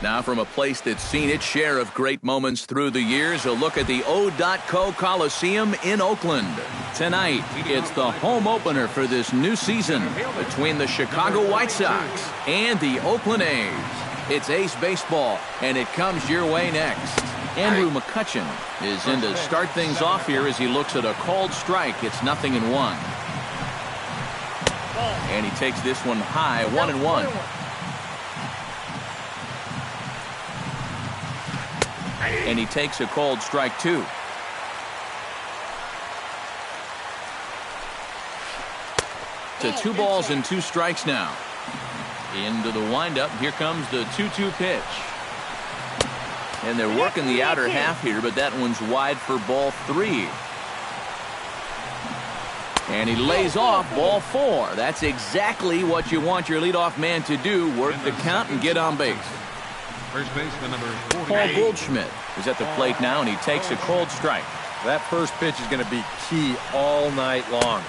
Now from a place that's seen its share of great moments through the years, a look at the O.Co Coliseum in Oakland. Tonight, it's the home opener for this new season between the Chicago White Sox and the Oakland A's. It's A's baseball, and it comes your way next. Andrew McCutchen is in to start things off here as he looks at a called strike. It's 0-1. And he takes this one high, 1-1. And he takes a called strike, too. To 2 balls and 2 strikes now. Into the windup. Here comes the 2-2 pitch. And they're working the outer half here, but that one's wide for ball 3. And he lays off ball 4. That's exactly what you want your leadoff man to do. Work the count and get on base. First baseman number 48. Paul Goldschmidt is at the plate now, and he takes a cold strike. That first pitch is going to be key all night long.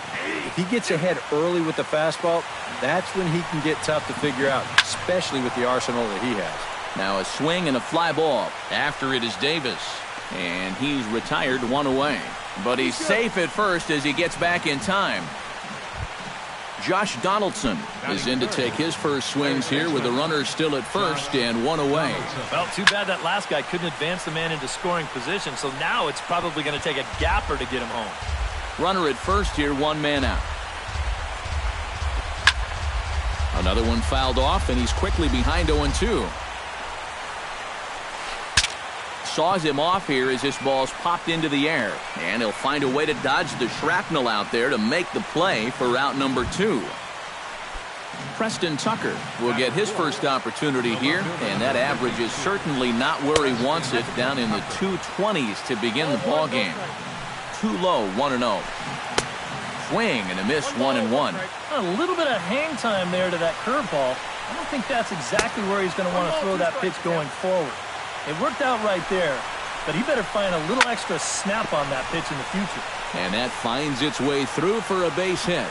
If he gets ahead early with the fastball, that's when he can get tough to figure out, especially with the arsenal that he has. Now a swing and a fly ball. After it is Davis, and he's retired 1 away. But he's safe at first as he gets back in time. Josh Donaldson is in to take his first swings here with the runner still at first and 1 away. Well, too bad that last guy couldn't advance the man into scoring position, so now it's probably going to take a gapper to get him home. Runner at first here, 1 man out. Another one fouled off, and he's quickly behind 0-2. Saws him off here as this ball's popped into the air, and he'll find a way to dodge the shrapnel out there to make the play for route number 2. Preston Tucker will get his first opportunity here, and that average is certainly not where he wants it, down in the 220s to begin the ball game. Too low, 1-0. Swing and a miss, 1-1. A little bit of hang time there to that curveball. I don't think that's exactly where he's going to want to throw that pitch going forward. It worked out right there, but he better find a little extra snap on that pitch in the future. And that finds its way through for a base hit.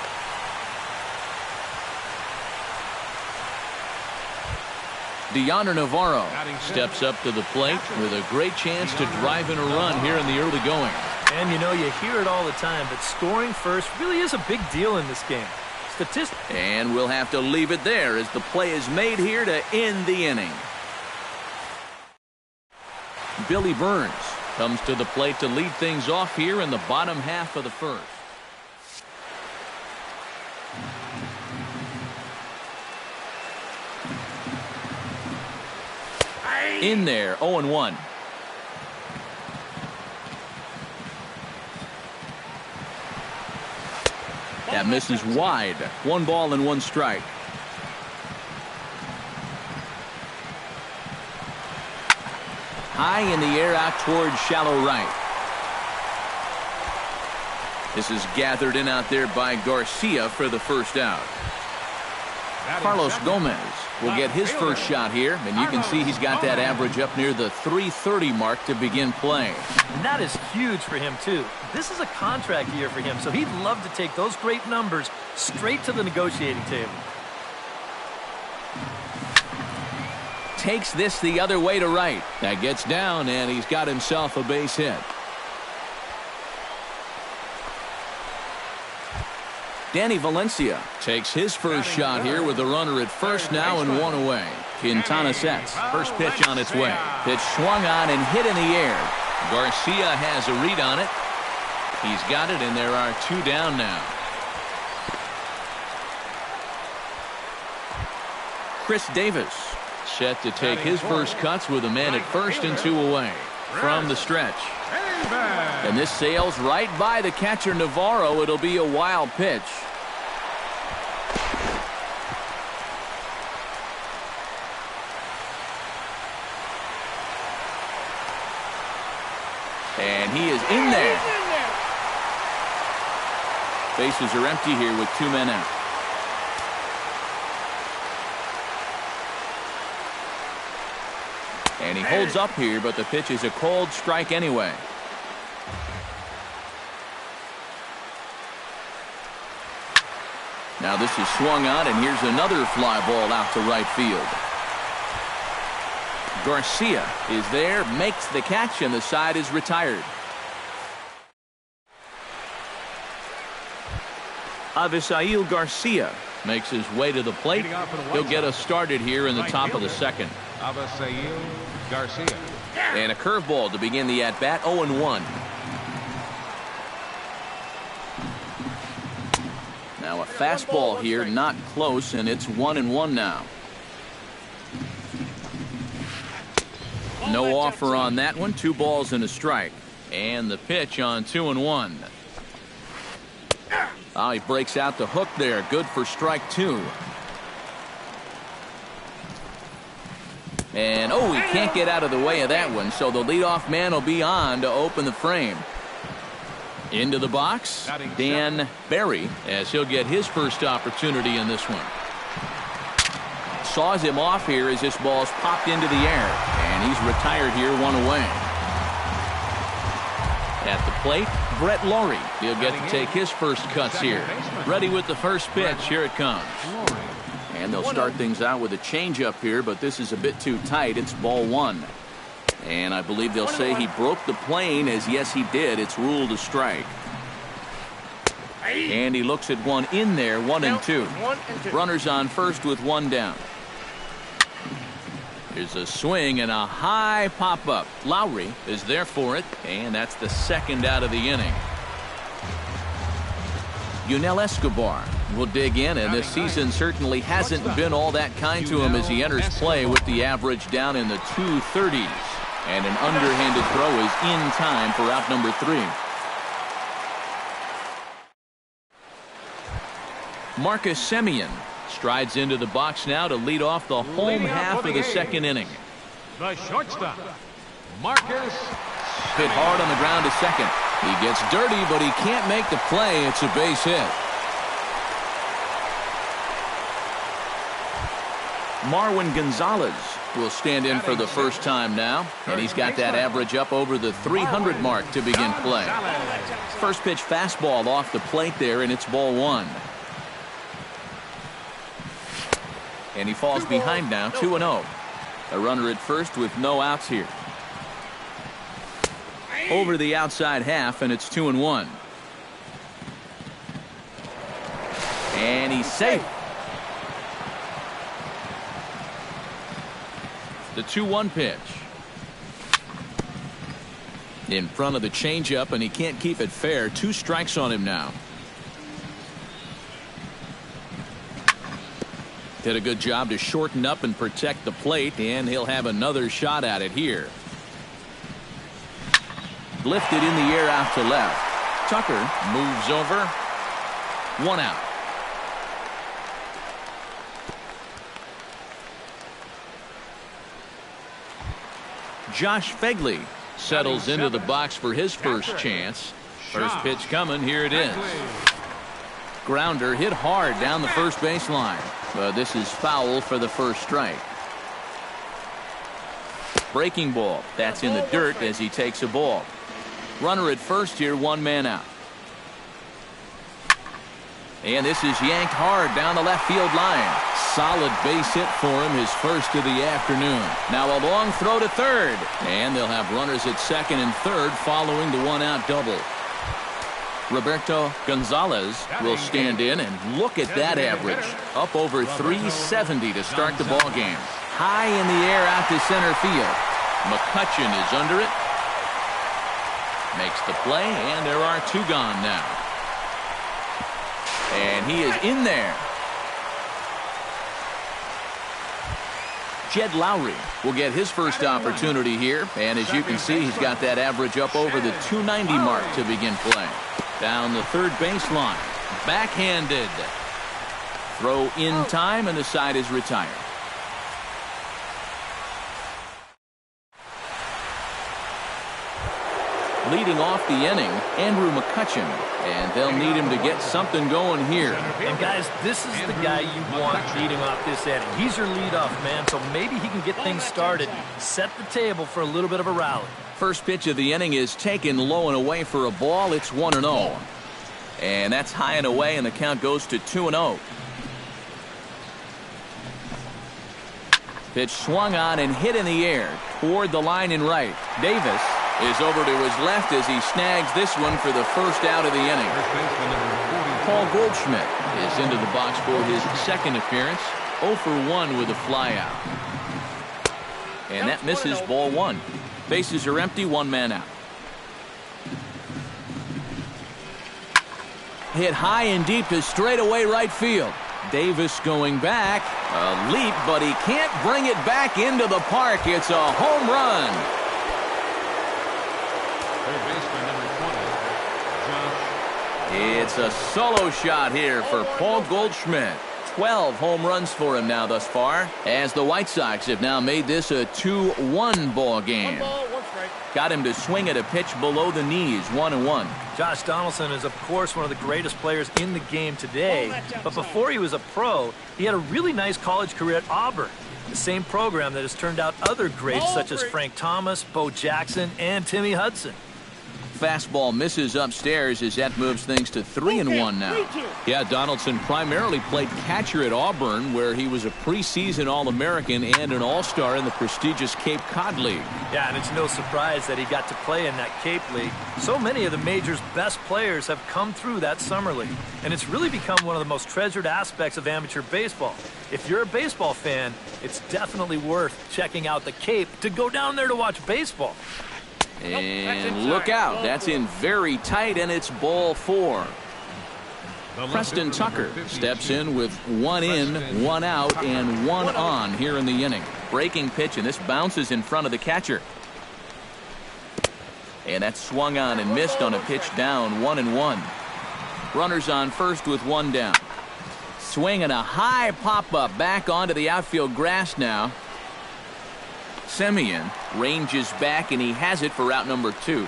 Deoner Navarro steps up to the plate with a great chance to drive in a run here in the early going. And you know, you hear it all the time, but scoring first really is a big deal in this game. And we'll have to leave it there as the play is made here to end the inning. Billy Burns comes to the plate to lead things off here in the bottom half of the first. In there, 0-1. That misses wide. 1 ball and 1 strike. High in the air out towards shallow right. This is gathered in out there by Garcia for the first out. Carlos Gomez will get his first shot here, and you can see he's got that average up near the 330 mark to begin play. And that is huge for him, too. This is a contract year for him, so he'd love to take those great numbers straight to the negotiating table. Takes this the other way to right. That gets down, and he's got himself a base hit. Danny Valencia takes his first shot here with the runner at first now and 1 away. Quintana sets. First pitch on its way. Pitch swung on and hit in the air. Garcia has a read on it. He's got it, and there are 2 down now. Chris Davis set to take his first cuts with a man at first and 2 away from the stretch. And this sails right by the catcher Navarro. It'll be a wild pitch. And he is in there. Bases are empty here with 2 men out. And he holds up here, but the pitch is a cold strike anyway. Now this is swung on, and here's another fly ball out to right field. Garcia is there, makes the catch, and the side is retired. Avisail Garcia makes his way to the plate. He'll get us started here in the top of the second. Avisail Garcia. And a curveball to begin the at-bat, 0-1. Now a fastball here, not close, and it's 1-1 now. No offer on that one. 2 balls and a strike. And the pitch on 2-1. Oh, he breaks out the hook there. Good for strike 2. And, oh, he can't get out of the way of that one, so the leadoff man will be on to open the frame. Into the box, Dan Barry, as he'll get his first opportunity in this one. Saws him off here as this ball's popped into the air, and he's retired here, 1 away. At the plate, Brett Laurie. He'll get to take his first cuts here. Ready with the first pitch. Here it comes. And they'll start things out with a changeup here, but this is a bit too tight. It's ball 1. And I believe they'll say he broke the plane, as yes, he did. It's ruled a strike. And he looks at one in there, 1-2. Runners on first with 1 down. Here's a swing and a high pop-up. Lowry is there for it, and that's the second out of the inning. Yunel Escobar will dig in, and this season certainly hasn't been all that kind to him as he enters play with the average down in the 230s. And an underhanded throw is in time for out number 3. Marcus Semien strides into the box now to lead off the home half of the second inning. The shortstop, Marcus. Hit hard on the ground to second. He gets dirty, but he can't make the play. It's a base hit. Marwin Gonzalez will stand in for the first time now, and he's got that average up over the 300 mark to begin play. First pitch fastball off the plate there, and it's ball 1. And he falls behind now, 2-0. A runner at first with no outs here. Over the outside half, and it's 2-1. And he's safe. The 2-1 pitch. In front of the changeup, and he can't keep it fair. 2 strikes on him now. Did a good job to shorten up and protect the plate, and he'll have another shot at it here. Lifted in the air out to left. Tucker moves over. 1 out. Josh Fegley settles into the box for his first chance. First pitch coming. Here it is. Grounder hit hard down the first baseline. But this is foul for the first strike. Breaking ball. That's in the dirt as he takes a ball. Runner at first here, 1 man out. And this is yanked hard down the left field line. Solid base hit for him, his first of the afternoon. Now a long throw to third. And they'll have runners at second and third following the 1-out double. Roberto Gonzalez will stand in, and look at that average. Up over 370 to start the ball game. High in the air out to center field. McCutchen is under it. Makes the play, and there are 2 gone now. And he is in there. Jed Lowry will get his first opportunity here, and as you can see, he's got that average up over the 290 mark to begin play. Down the third baseline. Backhanded. Throw in time, and the side is retired. Leading off the inning, Andrew McCutchen, and they'll need him to get something going here. And guys, this is the guy you want leading off this inning. He's your leadoff man, so maybe he can get things started, set the table for a little bit of a rally. First pitch of the inning is taken low and away for a ball. It's 1-0. And that's high and away, and the count goes to 2-0. Pitch swung on and hit in the air toward the line and right. Davis is over to his left as he snags this one for the first out of the inning. Paul Goldschmidt is into the box for his second appearance. 0 for 1 with a flyout. And that misses, ball 1. Bases are empty, 1 man out. Hit high and deep to straightaway right field. Davis going back. A leap, but he can't bring it back into the park. It's a home run. It's a solo shot here for Paul Goldschmidt. 12 home runs for him now thus far, as the White Sox have now made this a 2-1 ball game. Got him to swing at a pitch below the knees, 1-1. Josh Donaldson is, of course, one of the greatest players in the game today. But before he was a pro, he had a really nice college career at Auburn, the same program that has turned out other greats such as Frank Thomas, Bo Jackson, and Timmy Hudson. Fastball misses upstairs as that moves things to 3-1 now. Yeah, Donaldson primarily played catcher at Auburn, where he was a preseason All-American and an All-Star in the prestigious Cape Cod League. Yeah, and it's no surprise that he got to play in that Cape League. So many of the major's best players have come through that summer league, and it's really become one of the most treasured aspects of amateur baseball. If you're a baseball fan, it's definitely worth checking out the Cape to go down there to watch baseball. And look out, that's in very tight, and it's ball 4. Preston Tucker steps in with 1 in, 1 out, and 1 on here in the inning. Breaking pitch, and this bounces in front of the catcher. And that's swung on and missed on a pitch down, 1-1. Runners on first with 1 down. Swinging a high pop-up back onto the outfield grass now. Semien ranges back, and he has it for out number 2.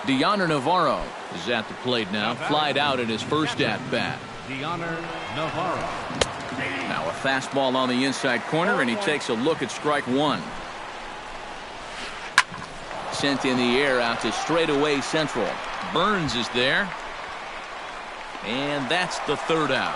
Deoner Navarro is at the plate now. Flied out at his first at-bat. Deoner Navarro. Now a fastball on the inside corner, and he takes a look at strike 1. Sent in the air out to straightaway central. Burns is there. And that's the 3rd out.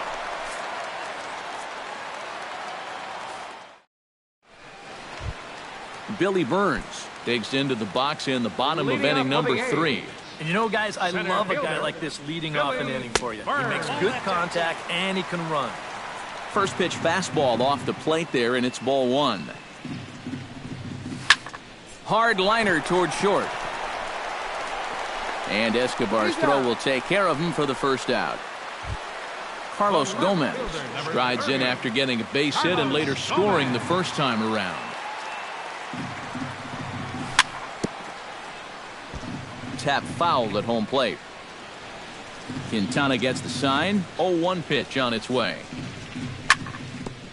Billy Burns digs into the box in the bottom of inning number 3. And you know, guys, I love a guy like this leading off an inning for you. He makes good contact, and he can run. First pitch fastball off the plate there, and it's ball 1. Hard liner toward short. And Escobar's throw will take care of him for the first out. Carlos Gomez strides in after getting a base hit and later scoring the first time around. Tap fouled at home plate. Quintana gets the sign. 0-1 pitch on its way.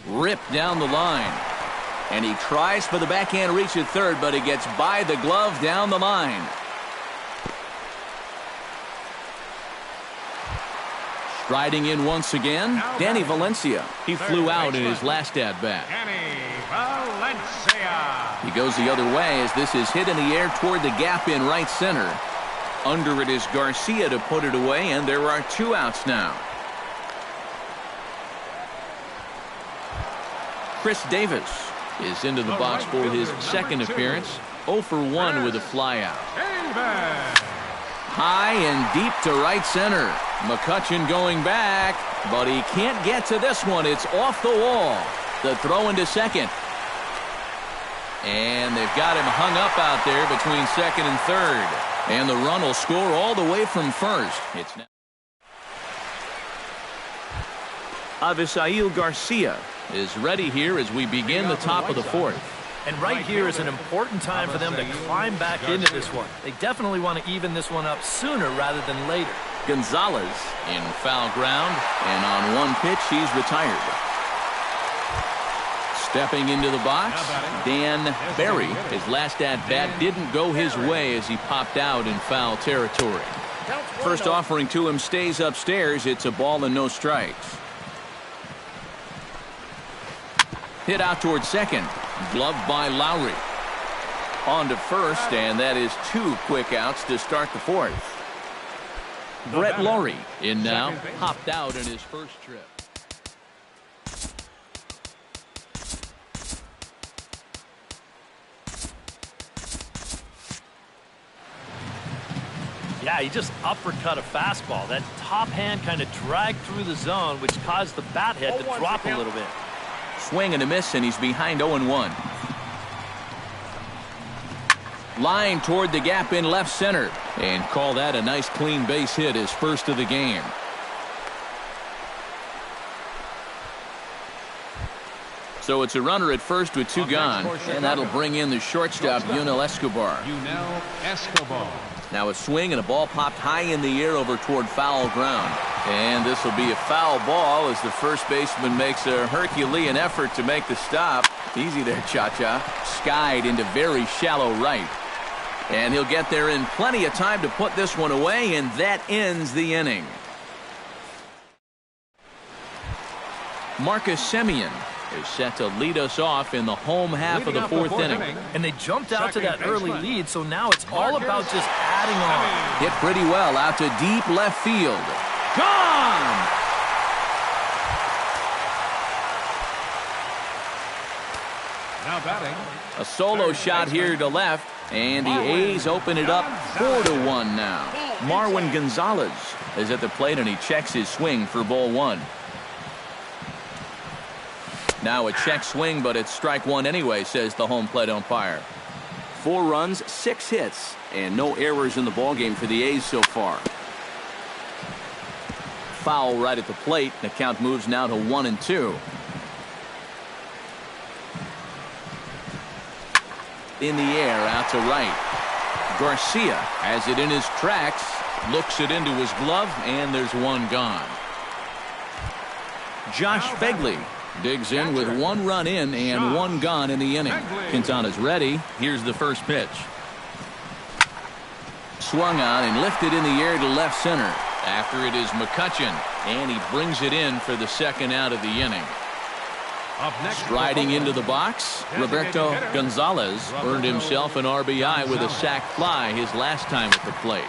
Ripped down the line. And he tries for the backhand reach at third, but he gets by the glove down the line. Striding in once again, Danny Valencia. He flew out in his last at-bat. Danny Valencia. He goes the other way as this is hit in the air toward the gap in right center. Under it is Garcia to put it away, and there are 2 outs now. Chris Davis is into the box for his second appearance. 0 for 1 with a flyout. High and deep to right center. McCutchen going back, but he can't get to this one. It's off the wall. The throw into second. And they've got him hung up out there between second and third. And the run will score all the way from first. It's now Avisail Garcia is ready here as we begin the top of the 4th. And right here is an important time for them to climb back into this one. They definitely want to even this one up sooner rather than later. Gonzalez in foul ground, and on 1 pitch he's retired. Stepping into the box, Dan Barry. His last at-bat didn't go his way as he popped out in foul territory. First offering to him stays upstairs. It's a ball and no strikes. Hit out towards second. Gloved by Lowry. On to first, and that is 2 quick outs to start the 4th. Brett Lowry in now. Hopped out in his first trip. Yeah, he just uppercut a fastball. That top hand kind of dragged through the zone, which caused the bat head to drop a little bit. Swing and a miss, and he's behind 0-1. Line toward the gap in left center. And call that a nice clean base hit, his first of the game. So it's a runner at first with 2 gone, and that'll bring in the shortstop, Yunel Escobar. Now a swing and a ball popped high in the air over toward foul ground. And this will be a foul ball as the first baseman makes a Herculean effort to make the stop. Easy there, Cha-Cha. Skied into very shallow right. And he'll get there in plenty of time to put this one away, and that ends the inning. Marcus Semien is set to lead us off in the home half of the fourth inning. And they jumped out to that early lead, so now it's all about just adding on. Hit pretty well out to deep left field. Gone! Now batting. A solo shot here to left, and the A's open it up 4-1 now. Marwin Gonzalez is at the plate, and he checks his swing for ball 1. Now a check swing, but it's strike 1 anyway, says the home plate umpire. 4 runs, 6 hits, and no errors in the ballgame for the A's so far. Foul right at the plate. The count moves now to 1-2. In the air, out to right. Garcia has it in his tracks, looks it into his glove, and there's 1 gone. Josh Phegley digs in with 1 run in and 1 gone in the inning. Quintana's ready. Here's the first pitch. Swung on and lifted in the air to left center. After it is McCutchen, and he brings it in for the second out of the inning. Striding into the box, Roberto Gonzalez earned himself an RBI with a sac fly his last time at the plate.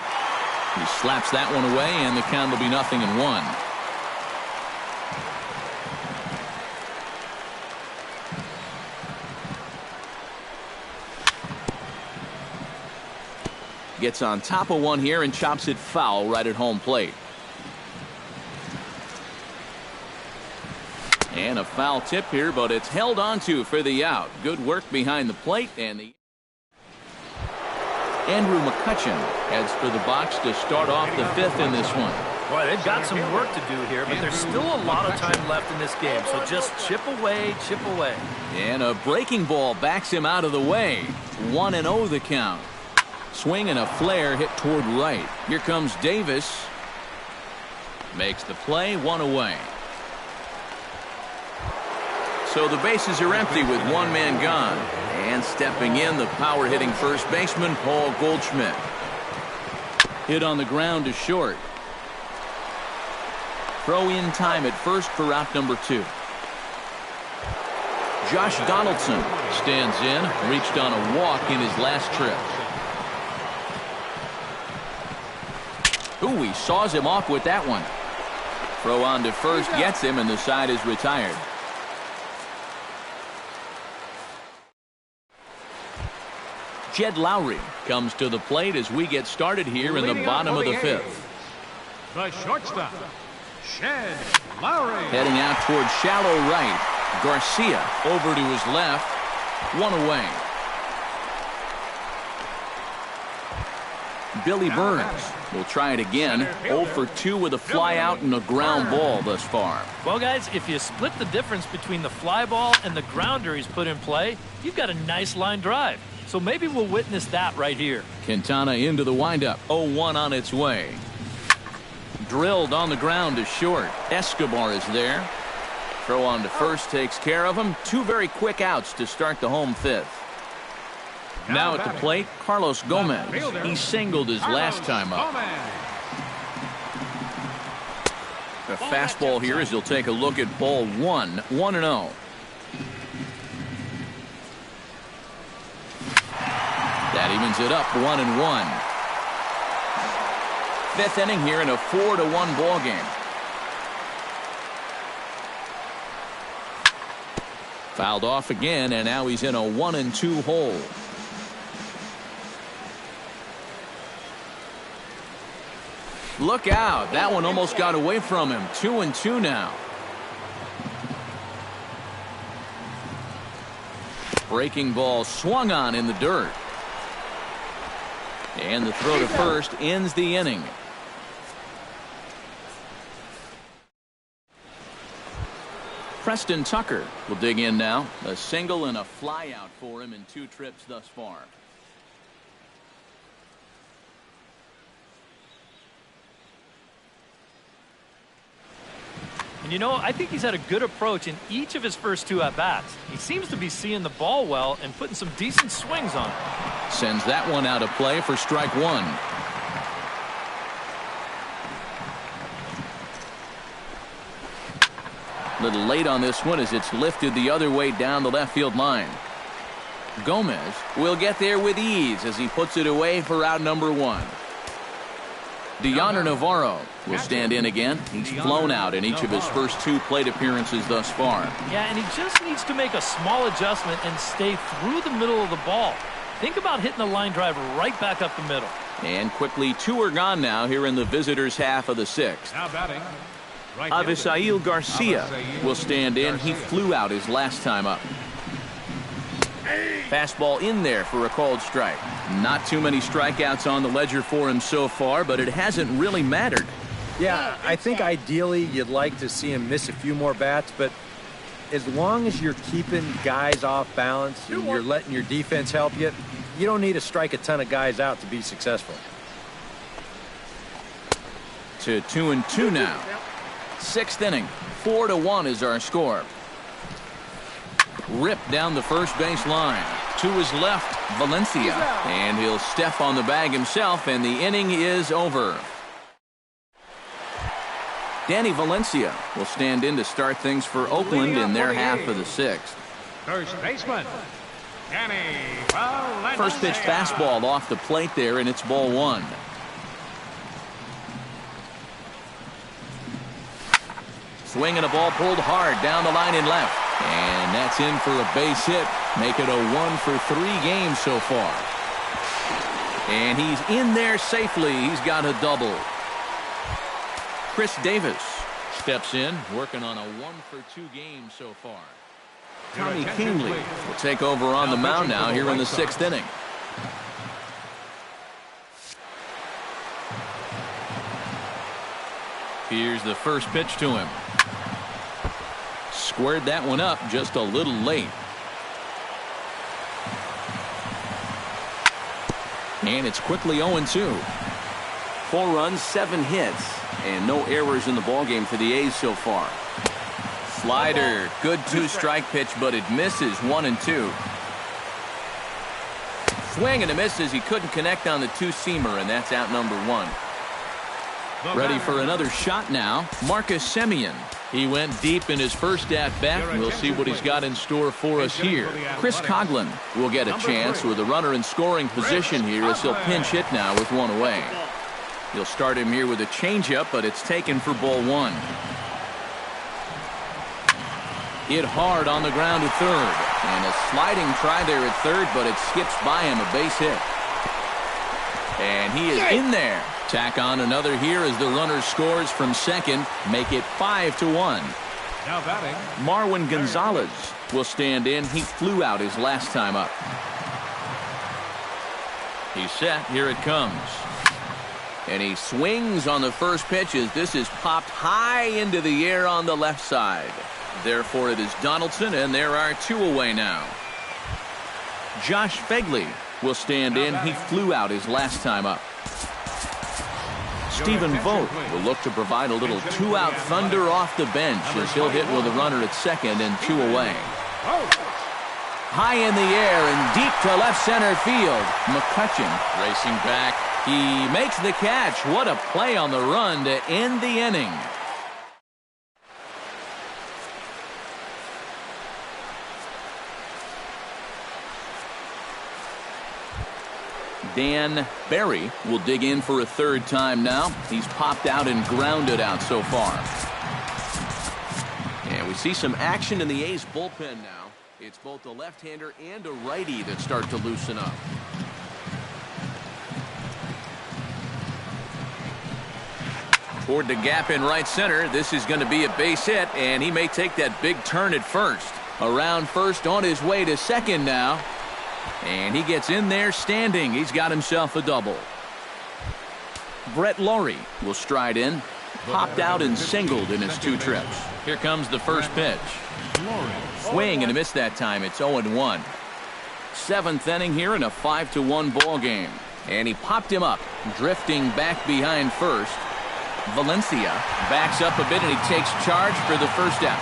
He slaps that one away, and the count will be 0-1. Gets on top of one here and chops it foul right at home plate. And a foul tip here, but it's held onto for the out. Good work behind the plate, and the Andrew McCutchen heads for the box to start off the 5th in this one. Boy, they've got some work to do here, but there's still a lot of time left in this game, so just chip away, chip away. And a breaking ball backs him out of the way. 1-0 the count. Swing and a flare hit toward right. Here comes Davis. Makes the play, 1 away. So the bases are empty with 1 man gone. And stepping in, the power-hitting first baseman, Paul Goldschmidt. Hit on the ground to short. Throw in time at first for out number 2. Josh Donaldson stands in, reached on a walk in his last trip. Ooh, he saws him off with that one. Throw on to first gets him, and the side is retired. Jed Lowry comes to the plate as we get started here in the bottom of the 5th. The shortstop, Jed Lowry. Heading out toward shallow right. Garcia over to his left. 1 away. Billy Burns will try it again. 0 for 2 with a fly out and a ground ball thus far. Well, guys, if you split the difference between the fly ball and the grounder he's put in play, you've got a nice line drive. So maybe we'll witness that right here. Quintana into the windup. 0-1 on its way. Drilled on the ground to short. Escobar is there. Throw on to first takes care of him. 2 very quick outs to start the home 5th. Now at the plate, Carlos Gomez. He singled his last time up. A fastball here as he'll take a look at ball 1. 1-0. That evens it up 1-1. 5th inning here in a 4-1 ball game. Fouled off again, and now he's in a 1-2 hole. Look out. That one almost got away from him. 2-2 now. Breaking ball swung on in the dirt. And the throw to first ends the inning. Preston Tucker will dig in now. A single and a fly out for him in 2 trips thus far. And you know, I think he's had a good approach in each of his first 2 at-bats. He seems to be seeing the ball well and putting some decent swings on it. Sends that one out of play for strike 1. Little late on this one as it's lifted the other way down the left field line. Gomez will get there with ease as he puts it away for out number 1. Deoner Navarro will stand in again. He's flown out in each of his first 2 plate appearances thus far. Yeah, and he just needs to make a small adjustment and stay through the middle of the ball. Think about hitting the line drive right back up the middle. And quickly 2 are gone now here in the visitors' half of the 6th. Now batting. Right Avisail Garcia will stand in. He flew out his last time up. Fastball in there for a called strike. Not too many strikeouts on the ledger for him so far, but it hasn't really mattered. Yeah, I think ideally you'd like to see him miss a few more bats, but as long as you're keeping guys off balance and you're letting your defense help you, you don't need to strike a ton of guys out to be successful. To 2-2 now. 6th inning. 4-1 is our score. Ripped down the first base line. To his left, Valencia. And he'll step on the bag himself, and the inning is over. Danny Valencia will stand in to start things for Oakland in their half of the 6th. First baseman, Danny Valencia. First pitch fastball off the plate there, and it's ball 1. Swinging a ball pulled hard down the line in left. And that's in for a base hit. Make it a 1-for-3 game so far. And he's in there safely. He's got a double. Chris Davis steps in, working on a 1-for-2 game so far. Tommy Kingley will take over on the mound now here in the 6th inning. Here's the first pitch to him. Squared that one up just a little late. And it's quickly 0-2. 4 runs, 7 hits, and no errors in the ballgame for the A's so far. Slider, good 2-strike pitch, but it misses 1-2. Swing and a miss as he couldn't connect on the 2-seamer, and that's out number 1. Ready for another shot now, Marcus Semien. He went deep in his first at-bat. We'll see what he's got in store for us here. Chris Coughlin will get a chance with a runner in scoring position here as he'll pinch hit now with 1 away. He'll start him here with a changeup, but it's taken for ball 1. Hit hard on the ground to third. And a sliding try there at third, but it skips by him, a base hit. And he is in there. Tack on another here as the runner scores from second. Make it 5-1. Now batting. Marwin Gonzalez will stand in. He flew out his last time up. He's set. Here it comes. And he swings on the first pitch as this is popped high into the air on the left side. Therefore, it is Donaldson, and there are 2 away now. Josh Fegley will stand in. He flew out his last time up. Stephen Vogt will look to provide a little 2-out thunder off the bench as he'll hit with a runner at second and 2 away. High in the air and deep to left center field. McCutchen racing back. He makes the catch. What a play on the run to end the inning. Dan Barry will dig in for a 3rd time now. He's popped out and grounded out so far. And we see some action in the A's bullpen now. It's both a left-hander and a righty that start to loosen up. Toward the gap in right center. This is going to be a base hit, and he may take that big turn at first. Around first, on his way to second now. And he gets in there standing. He's got himself a double. Brett Laurie will stride in. Popped out and singled in his 2 trips. Here comes the first pitch. Swing and a miss that time. It's 0-1. 7th inning here in a 5-1 ball game. And he popped him up, drifting back behind first. Valencia backs up a bit, and he takes charge for the first out.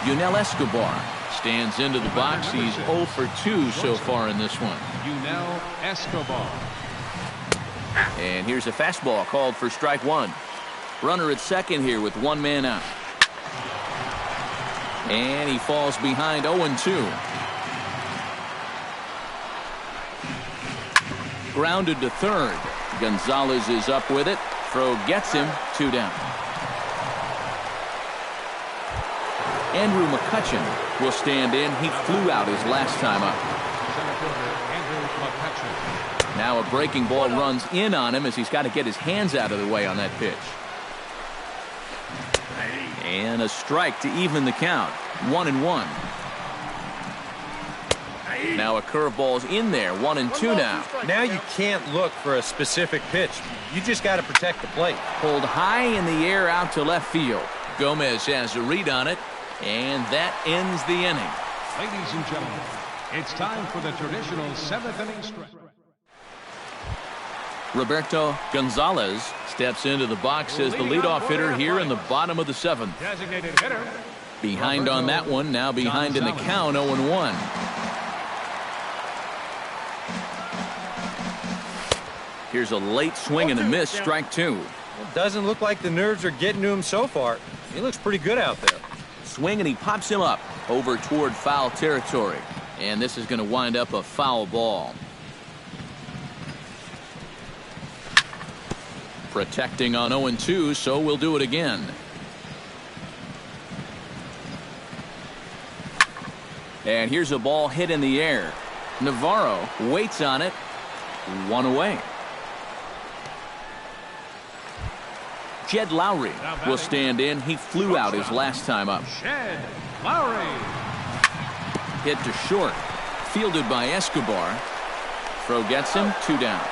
Yunel Escobar stands into the box. He's 0 for 2 so far in this one. Yunel Escobar. And here's a fastball called for strike 1. Runner at second here with 1 man out. And he falls behind 0-2. Grounded to third. Gonzalez is up with it. Throw gets him. 2 down. Andrew McCutchen will stand in. He flew out his last time up. Now a breaking ball runs in on him as he's got to get his hands out of the way on that pitch. And a strike to even the count. 1-1. Now a curveball's in there. 1-2 now. Now you can't look for a specific pitch. You just got to protect the plate. Pulled high in the air out to left field. Gomez has a read on it, and that ends the inning. Ladies and gentlemen, it's time for the traditional 7th inning stretch. Roberto Gonzalez steps into the box as the leadoff hitter here in the bottom of the 7th. Designated hitter. Behind on that one, now behind in the count, 0-1. Here's a late swing and a miss, strike 2. It doesn't look like the nerves are getting to him so far. He looks pretty good out there. Swing, and he pops him up over toward foul territory. And this is going to wind up a foul ball. Protecting on 0-2, so we'll do it again. And here's a ball hit in the air. Navarro waits on it. 1 away. Jed Lowry will stand in. He flew out his last time up. Jed Lowry. Hit to short. Fielded by Escobar. Throw gets him. 2 down.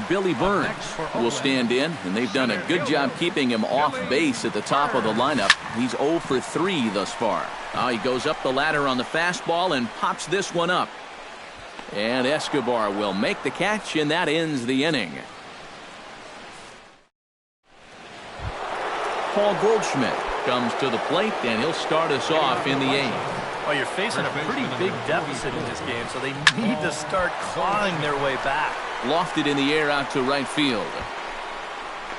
Billy Burns will stand in, and they've done a good job keeping him off base at the top of the lineup. He's 0 for 3 thus far. Now he goes up the ladder on the fastball and pops this one up. And Escobar will make the catch, and that ends the inning. Paul Goldschmidt comes to the plate, and he'll start us off in the 8th. Well, you're facing a pretty big deficit in this game, so they need to start clawing their way back. Lofted in the air out to right field.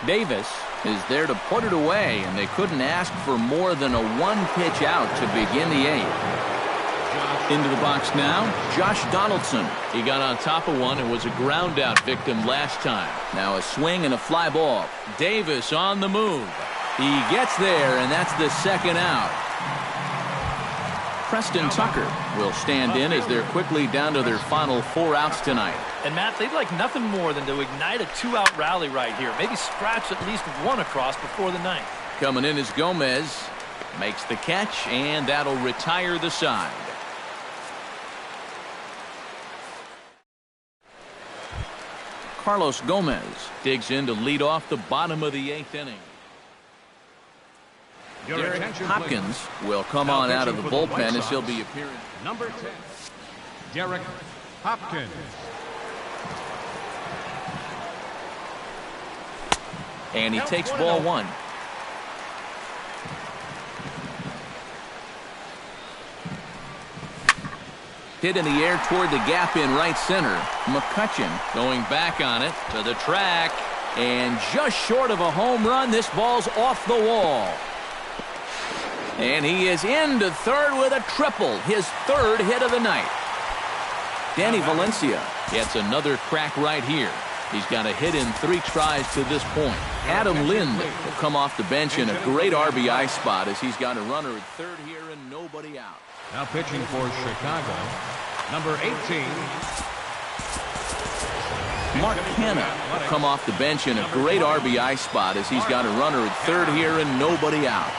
Davis is there to put it away, and they couldn't ask for more than a 1-pitch out to begin the 8th. Into the box now, Josh Donaldson. He got on top of one and was a ground out victim last time. Now a swing and a fly ball. Davis on the move. He gets there, and that's the 2nd out. Preston Tucker will stand in as they're quickly down to their final 4 outs tonight. And Matt, they'd like nothing more than to ignite a 2-out rally right here. Maybe scratch at least 1 across before the 9th. Coming in is Gomez. Makes the catch, and that'll retire the side. Carlos Gomez digs in to lead off the bottom of the 8th inning. Derek Hopkins will come on out of the bullpen as he'll be appearing. Number 10, Derek Hopkins. And he takes ball 1. Hit in the air toward the gap in right center. McCutchen going back on it to the track. And just short of a home run, this ball's off the wall. And he is into third with a triple, his 3rd hit of the night. Danny Valencia gets another crack right here. He's got a hit in 3 tries to this point. Adam Lind will come off the bench in a great RBI spot as he's got a runner at 3rd here and nobody out. Now pitching for Chicago, number 18, Mark Canna will come off the bench in a great RBI spot as he's got a runner at third here and nobody out.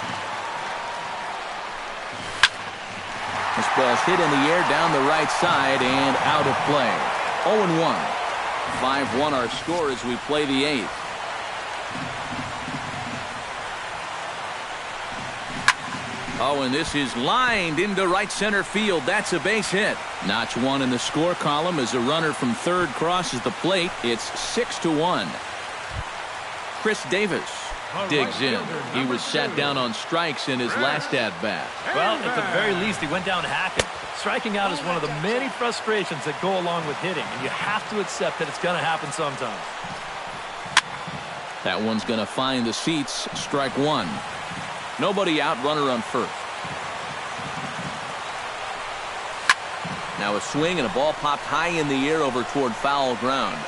This ball's hit in the air down the right side and out of play. 0-1. 5-1 our score as we play the eighth. Oh, and this is lined into right center field. That's a base hit. Notch one in the score column as a runner from third crosses the plate. It's 6-1. Chris Davis digs in. He was sat down on strikes in his last at-bat. Well, at the very least, he went down hacking. Striking out is one of the many frustrations that go along with hitting, and you have to accept that it's going to happen sometimes. That one's going to find the seats. Strike one. Nobody out, runner on first. Now a swing and a ball popped high in the air over toward foul ground.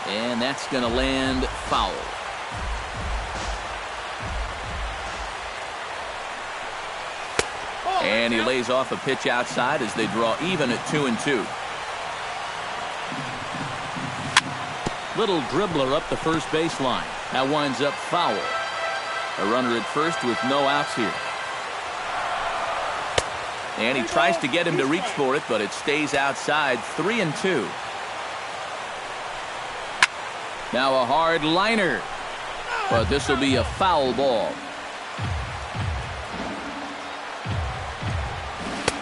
And that's going to land foul. And he lays off a pitch outside as they draw even at 2-2. Little dribbler up the first baseline. That winds up foul. A runner at first with no outs here. And he tries to get him to reach for it, but it stays outside. 3-2. Now a hard liner. But this will be a foul ball.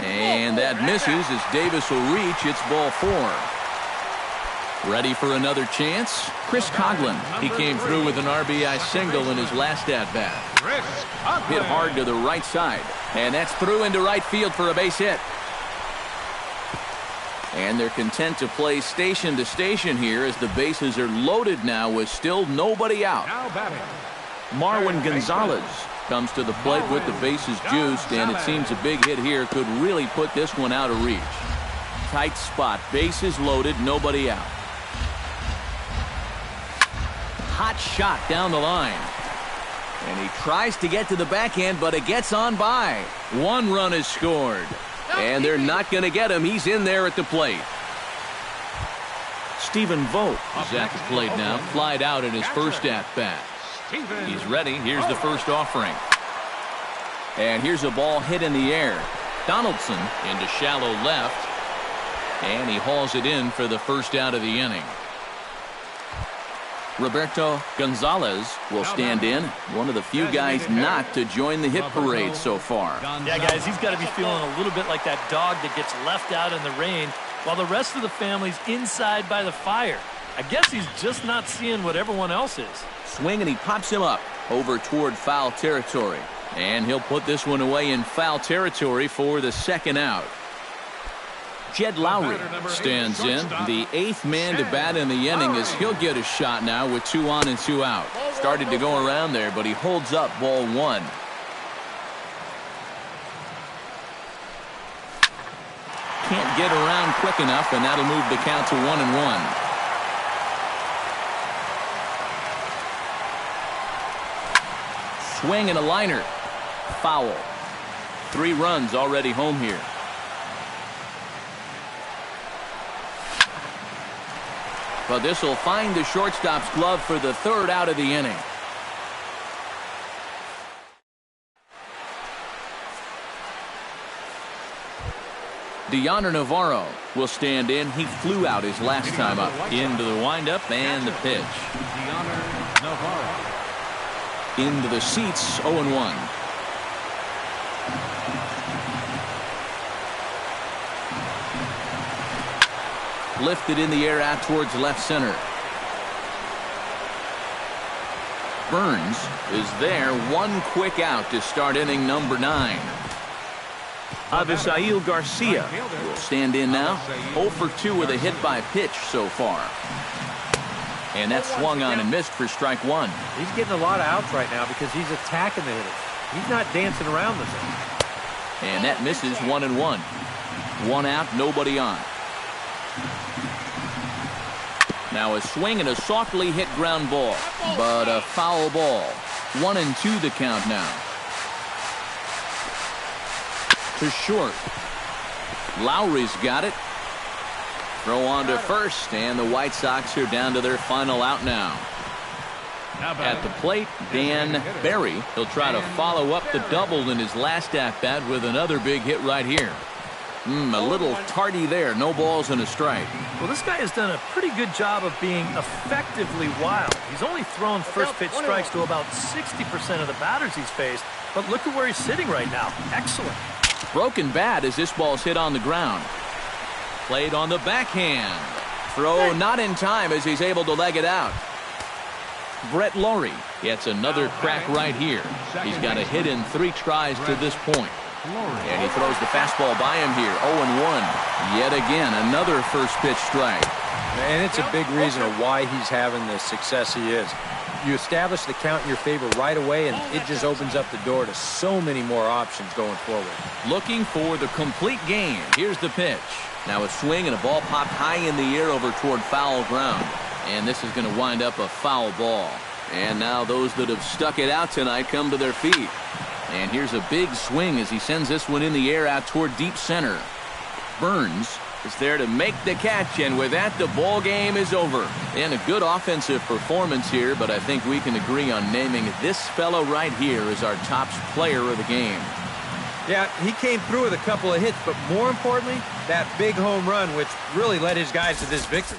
And that misses as Davis will reach. It's ball 4. Ready for another chance? Chris Coughlin. He came through with an RBI single in his last at-bat. Hit hard to the right side. And that's through into right field for a base hit. And they're content to play station to station here as the bases are loaded now with still nobody out. Marwin Gonzalez comes to the plate with the bases juiced, and it seems a big hit here could really put this one out of reach. Tight spot, bases loaded, nobody out. Hot shot down the line. And he tries to get to the backhand, but it gets on by. One run is scored. And they're not going to get him. He's in there at the plate. Stephen Vogt is at the plate now. Flied out in his first at-bat. He's ready. Here's the first offering. And here's a ball hit in the air. Donaldson into shallow left. And he hauls it in for the first out of the inning. Roberto Gonzalez will stand in. One of the few guys not to join the hit parade so far. Yeah, guys, he's got to be feeling a little bit like that dog that gets left out in the rain while the rest of the family's inside by the fire. I guess he's just not seeing what everyone else is. Swing, and he pops him up over toward foul territory. And he'll put this one away in foul territory for the second out. Jed Lowry stands in. The eighth man to bat in the inning as he'll get a shot now with 2 on and 2 out. Started to go around there, but he holds up ball 1. Can't get around quick enough, and that'll move the count to 1-1. Swing and a liner. Foul. 3 runs already home here. But this will find the shortstop's glove for the third out of the inning. Deoner Navarro will stand in. He flew out his last time up. Into the windup and the pitch. Deoner Navarro. Into the seats, 0-1. Lifted in the air out towards left center. Burns is there. 1 quick out to start inning number 9. Avisail Garcia will stand in now. 0 for 2 with a hit by pitch so far. And that swung on and missed for strike 1. He's getting a lot of outs right now because he's attacking the hitters. He's not dancing around the zone. And that misses. 1-1. 1 out, nobody on. Now a swing and a softly hit ground ball, but a foul ball. 1-2 the count now. To short. Lowry's got it. Throw on to first, and the White Sox are down to their final out now. At the plate, Dan Barry. He'll try to follow up the double in his last at-bat with another big hit right here. A little tardy there. No balls and a strike. Well, this guy has done a pretty good job of being effectively wild. He's only thrown first pitch strikes to about 60% of the batters he's faced, but look at where he's sitting right now. Excellent. Broken bat as this ball's hit on the ground. Played on the backhand. Throw not in time as he's able to leg it out. Brett Laurie gets another crack right here. He's got a hit in 3 tries to this point. And he throws the fastball by him here. 0-1. Yet again, another first pitch strike. And it's a big reason of why he's having the success he is. You establish the count in your favor right away, and it just opens up the door to so many more options going forward. Looking for the complete game. Here's the pitch. Now a swing and a ball popped high in the air over toward foul ground. And this is going to wind up a foul ball. And now those that have stuck it out tonight come to their feet. And here's a big swing as he sends this one in the air out toward deep center. Burns is there to make the catch, and with that, the ball game is over. And a good offensive performance here, but I think we can agree on naming this fellow right here as our top player of the game. Yeah, he came through with a couple of hits, but more importantly, that big home run, which really led his guys to this victory.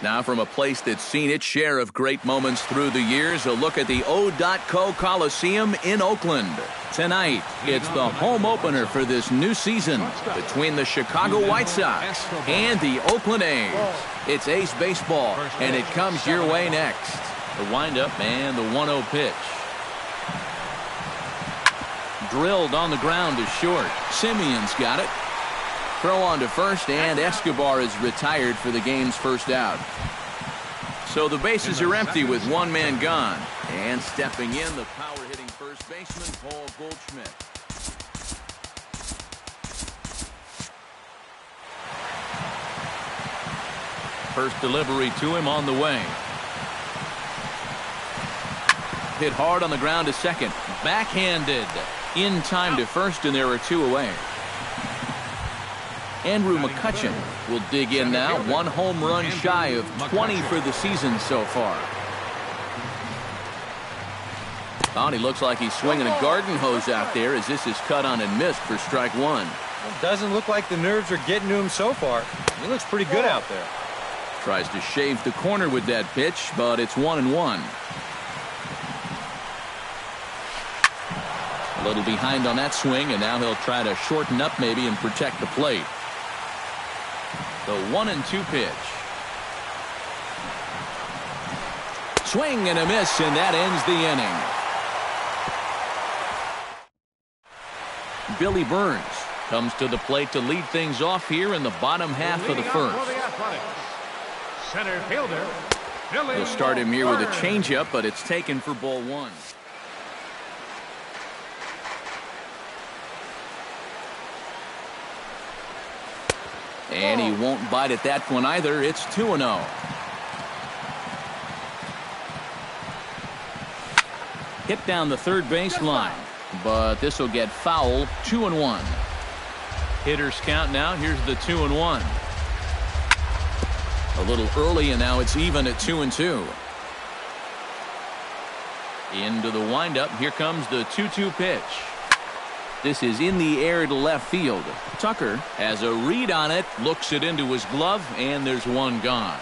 Now from a place that's seen its share of great moments through the years, a look at the O.co Coliseum in Oakland. Tonight, it's the home opener for this new season between the Chicago White Sox and the Oakland A's. It's A's baseball, and it comes your way next. The windup and the 1-0 pitch. Drilled on the ground is short. Simeon's got it. Throw on to first, and Escobar is retired for the game's first out. So the bases are empty with one man gone. And stepping in, the power-hitting first baseman, Paul Goldschmidt. First delivery to him on the way. Hit hard on the ground to second. Backhanded. In time to first, and there are two away. Andrew McCutchen will dig in now. One home run shy of 20 for the season so far. Oh, and he looks like he's swinging a garden hose out there as this is cut on and missed for strike one. It doesn't look like the nerves are getting to him so far. He looks pretty good out there. Tries to shave the corner with that pitch, but it's 1-1. A little behind on that swing, and now he'll try to shorten up maybe and protect the plate. The 1-2 pitch. Swing and a miss, and that ends the inning. Billy Burns comes to the plate to lead things off here in the bottom half of the first. Center fielder. He'll start him here with a changeup, but it's taken for ball one. And he won't bite at that one either. It's 2-0. Hit down the third base line, but this will get foul. 2-1. Hitters count now. Here's the 2-1. A little early, and now it's even at 2-2. Into the windup. Here comes the 2-2 pitch. This is in the air to left field. Tucker has a read on it, looks it into his glove, and there's one gone.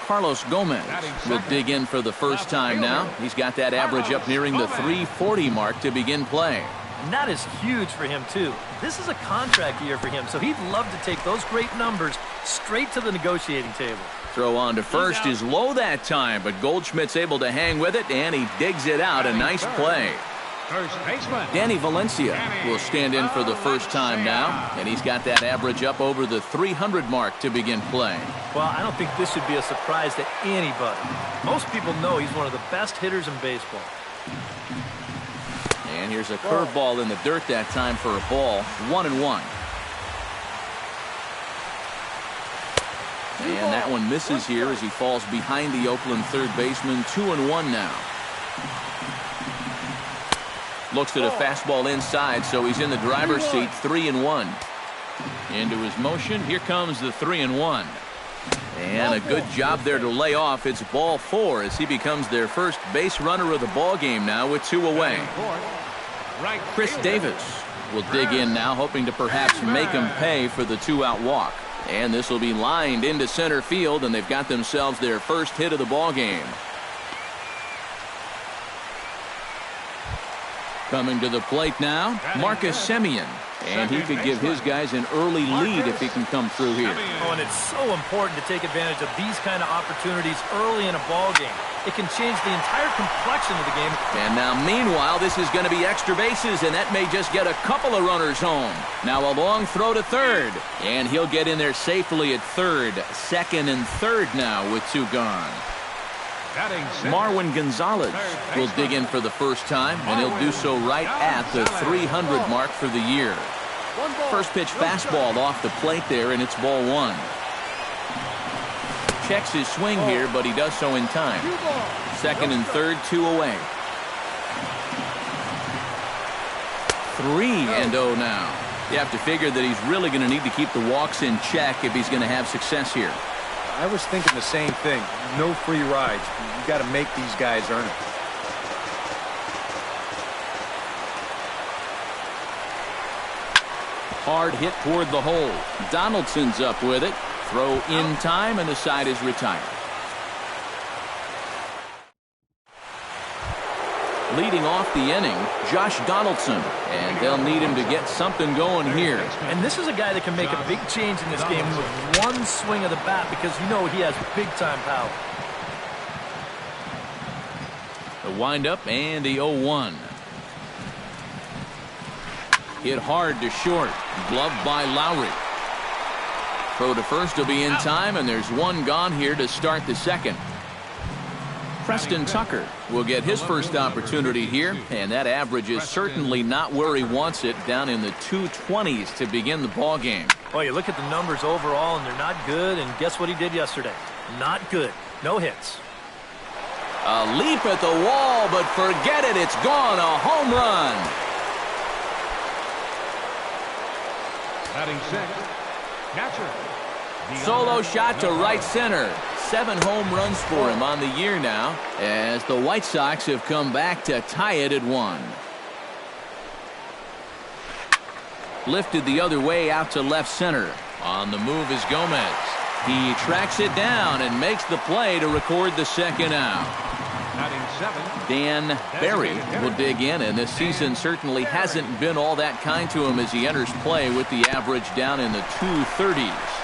Carlos Gomez will dig in for the first time now. He's got that average up nearing the 340 mark to begin play. And that is huge for him, too. This is a contract year for him, so he'd love to take those great numbers straight to the negotiating table. Throw on to first is low that time, but Goldschmidt's able to hang with it, and he digs it out. A nice play. First baseman Danny Valencia will stand in for the first time now, and he's got that average up over the 300 mark to begin play. Well, I don't think this should be a surprise to anybody. Most people know he's one of the best hitters in baseball. And here's a curveball in the dirt that time for a ball. 1-1. And that one misses here as he falls behind the Oakland third baseman. 2-1 now. Looks at a fastball inside, so he's in the driver's seat. 3-1. Into his motion. Here comes the 3-1. And a good job there to lay off. It's ball four as he becomes their first base runner of the ball game now with two away. Chris Davis will dig in now, hoping to perhaps make him pay for the two-out walk. And this will be lined into center field, and they've got themselves their first hit of the ball game. Coming to the plate now, Marcus Semien. And he could give his guys an early lead if he can come through here. Oh, and it's so important to take advantage of these kind of opportunities early in a ball game. It can change the entire complexion of the game. And now, meanwhile, this is going to be extra bases, and that may just get a couple of runners home. Now a long throw to third, and he'll get in there safely at third. Second and third now with two gone. Marwin Gonzalez will dig in for the first time, and he'll do so right at the 300 mark for the year. First pitch fastball off the plate there, and it's ball one. Checks his swing here, but he does so in time. Second and third, two away. 3-0 now. You have to figure that he's really going to need to keep the walks in check if he's going to have success here. I was thinking the same thing. No free rides. You got to make these guys earn it. Hard hit toward the hole. Donaldson's up with it. Throw in time, and the side is retired. Leading off the inning, Josh Donaldson, and they'll need him to get something going here. And this is a guy that can make a big change in this game with one swing of the bat because you know he has big-time power. The windup and the 0-1. Hit hard to short. Gloved by Lowry. Throw to first will be in time, and there's one gone here to start the second. Preston Tucker will get his first opportunity here, and that average is certainly not where he wants it, down in the 220s to begin the ball game. Well, you look at the numbers overall, and they're not good, and guess what he did yesterday? Not good. No hits. A leap at the wall, but forget it. It's gone. A home run. Batting sixth, catcher. Solo shot to right center. 7 home runs for him on the year now, as the White Sox have come back to tie it at 1. Lifted the other way out to left center. On the move is Gomez. He tracks it down and makes the play to record the second out. Dan Barry will dig in, and this season certainly hasn't been all that kind to him as he enters play with the average down in the 230s.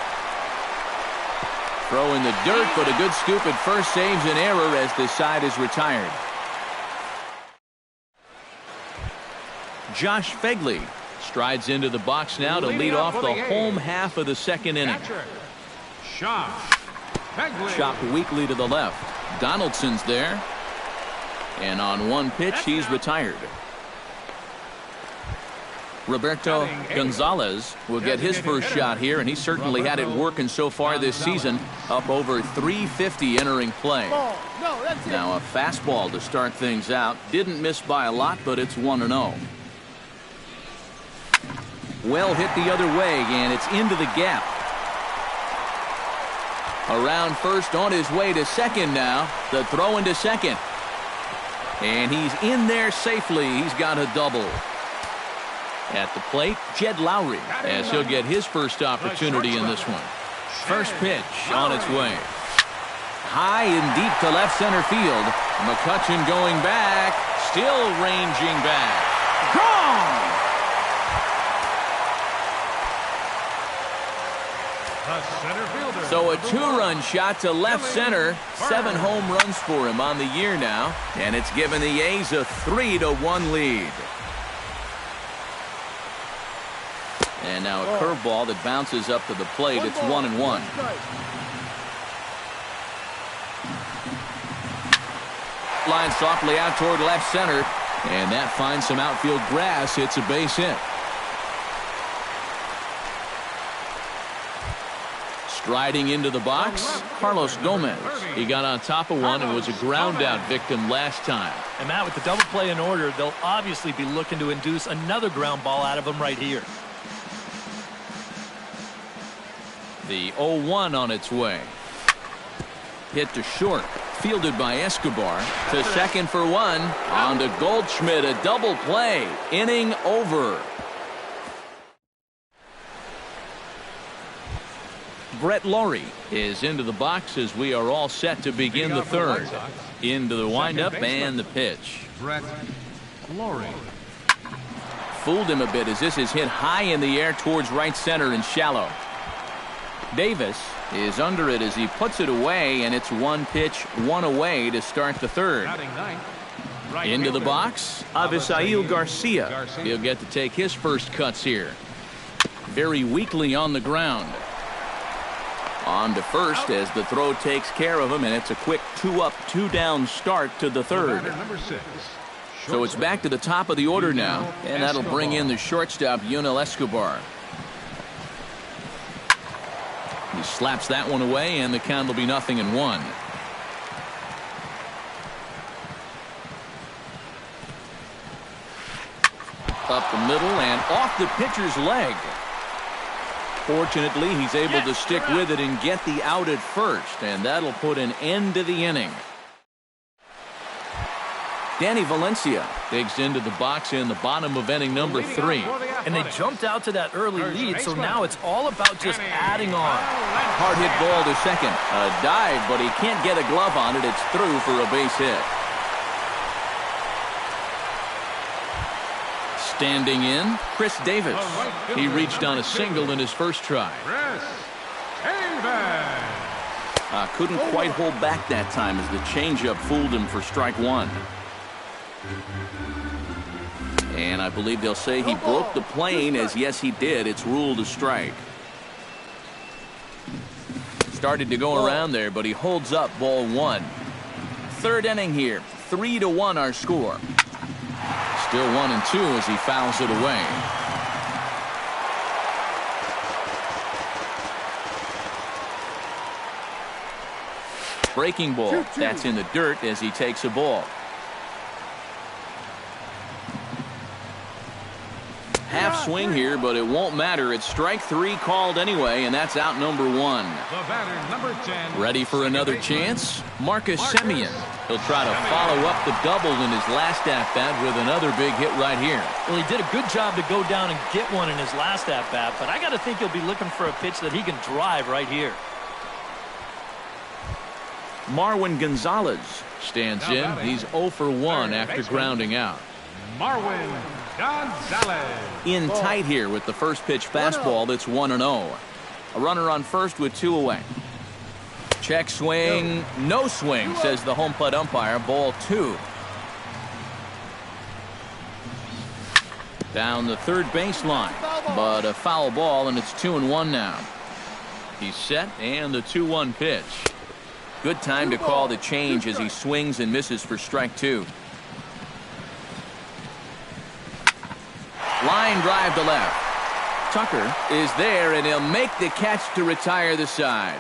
Throw in the dirt, but a good scoop at first saves an error as the side is retired. Josh Fegley strides into the box now to lead off the home half of the second inning. Chopped weakly to the left. Donaldson's there. And on one pitch, he's retired. Roberto Gonzalez will get his first shot here, and he certainly had it working so far this season, up over 350 entering play. Now a fastball to start things out. Didn't miss by a lot, but it's 1-0. Well hit the other way, and it's into the gap. Around first, on his way to second now. The throw into second. And he's in there safely. He's got a double. At the plate, Jed Lowry, as he'll get his first opportunity in this one. First pitch on its way. High and deep to left center field. McCutchen going back. Still ranging back. Gone! So a 2-run shot to left center. 7 home runs for him on the year now. And it's given the A's a 3-1 lead. And now a curveball that bounces up to the plate. It's 1-1. Line softly out toward left center. And that finds some outfield grass. It's a base hit. Striding into the box, Carlos Gomez. He got on top of one and was a ground out victim last time. And Matt, with the double play in order, they'll obviously be looking to induce another ground ball out of him right here. The 0-1 on its way. Hit to short. Fielded by Escobar. To second for one. On to Goldschmidt. A double play. Inning over. Brett Lawrie is into the box as we are all set to begin the third. Into the windup and the pitch. Brett Lawrie. Fooled him a bit as this is hit high in the air towards right center and shallow. Davis is under it as he puts it away, and it's 1 pitch, 1 away to start the third. Into the box, Avisail Garcia. He'll get to take his first cuts here. Very weakly on the ground. On to first as the throw takes care of him, and it's a quick 2-up, 2-down start to the third. So it's back to the top of the order now, and that'll bring in the shortstop, Yunel Escobar. He slaps that one away, and the count will be 0-1. Up the middle and off the pitcher's leg. Fortunately, he's able to stick with it and get the out at first, and that'll put an end to the inning. Danny Valencia digs into the box in the bottom of inning number 3. And they jumped out to that early lead, so now it's all about just adding on. Hard hit ball to second. A dive, but he can't get a glove on it. It's through for a base hit. Standing in, Chris Davis. He reached on a single in his first try. Couldn't quite hold back that time as the changeup fooled him for strike one. And I believe they'll say he broke the plane, as yes he did. It's ruled a strike. Started to go around there, but he holds up ball one. Third inning here, 3-1 our score. Still 1-2 as he fouls it away. Breaking ball. That's in the dirt as he takes a ball. Half swing here, but it won't matter. It's strike three called anyway, and that's out number one. The batter, number 10. Ready for another chance? Marcus Semien. He'll try to follow up the double in his last at-bat with another big hit right here. Well, he did a good job to go down and get one in his last at-bat, but I got to think he'll be looking for a pitch that he can drive right here. Marwin Gonzalez stands in. He's 0 for 1 after grounding out. Marwin Gonzalez. In tight here with the first pitch fastball that's 1-0. A runner on first with 2 away. Check swing. No swing, says the home plate umpire. Ball 2. Down the third baseline, but a foul ball, and it's 2-1 now. He's set, and the 2-1 pitch. Good time to call the change as he swings and misses for strike 2. Line drive to left. Tucker is there, and he'll make the catch to retire the side.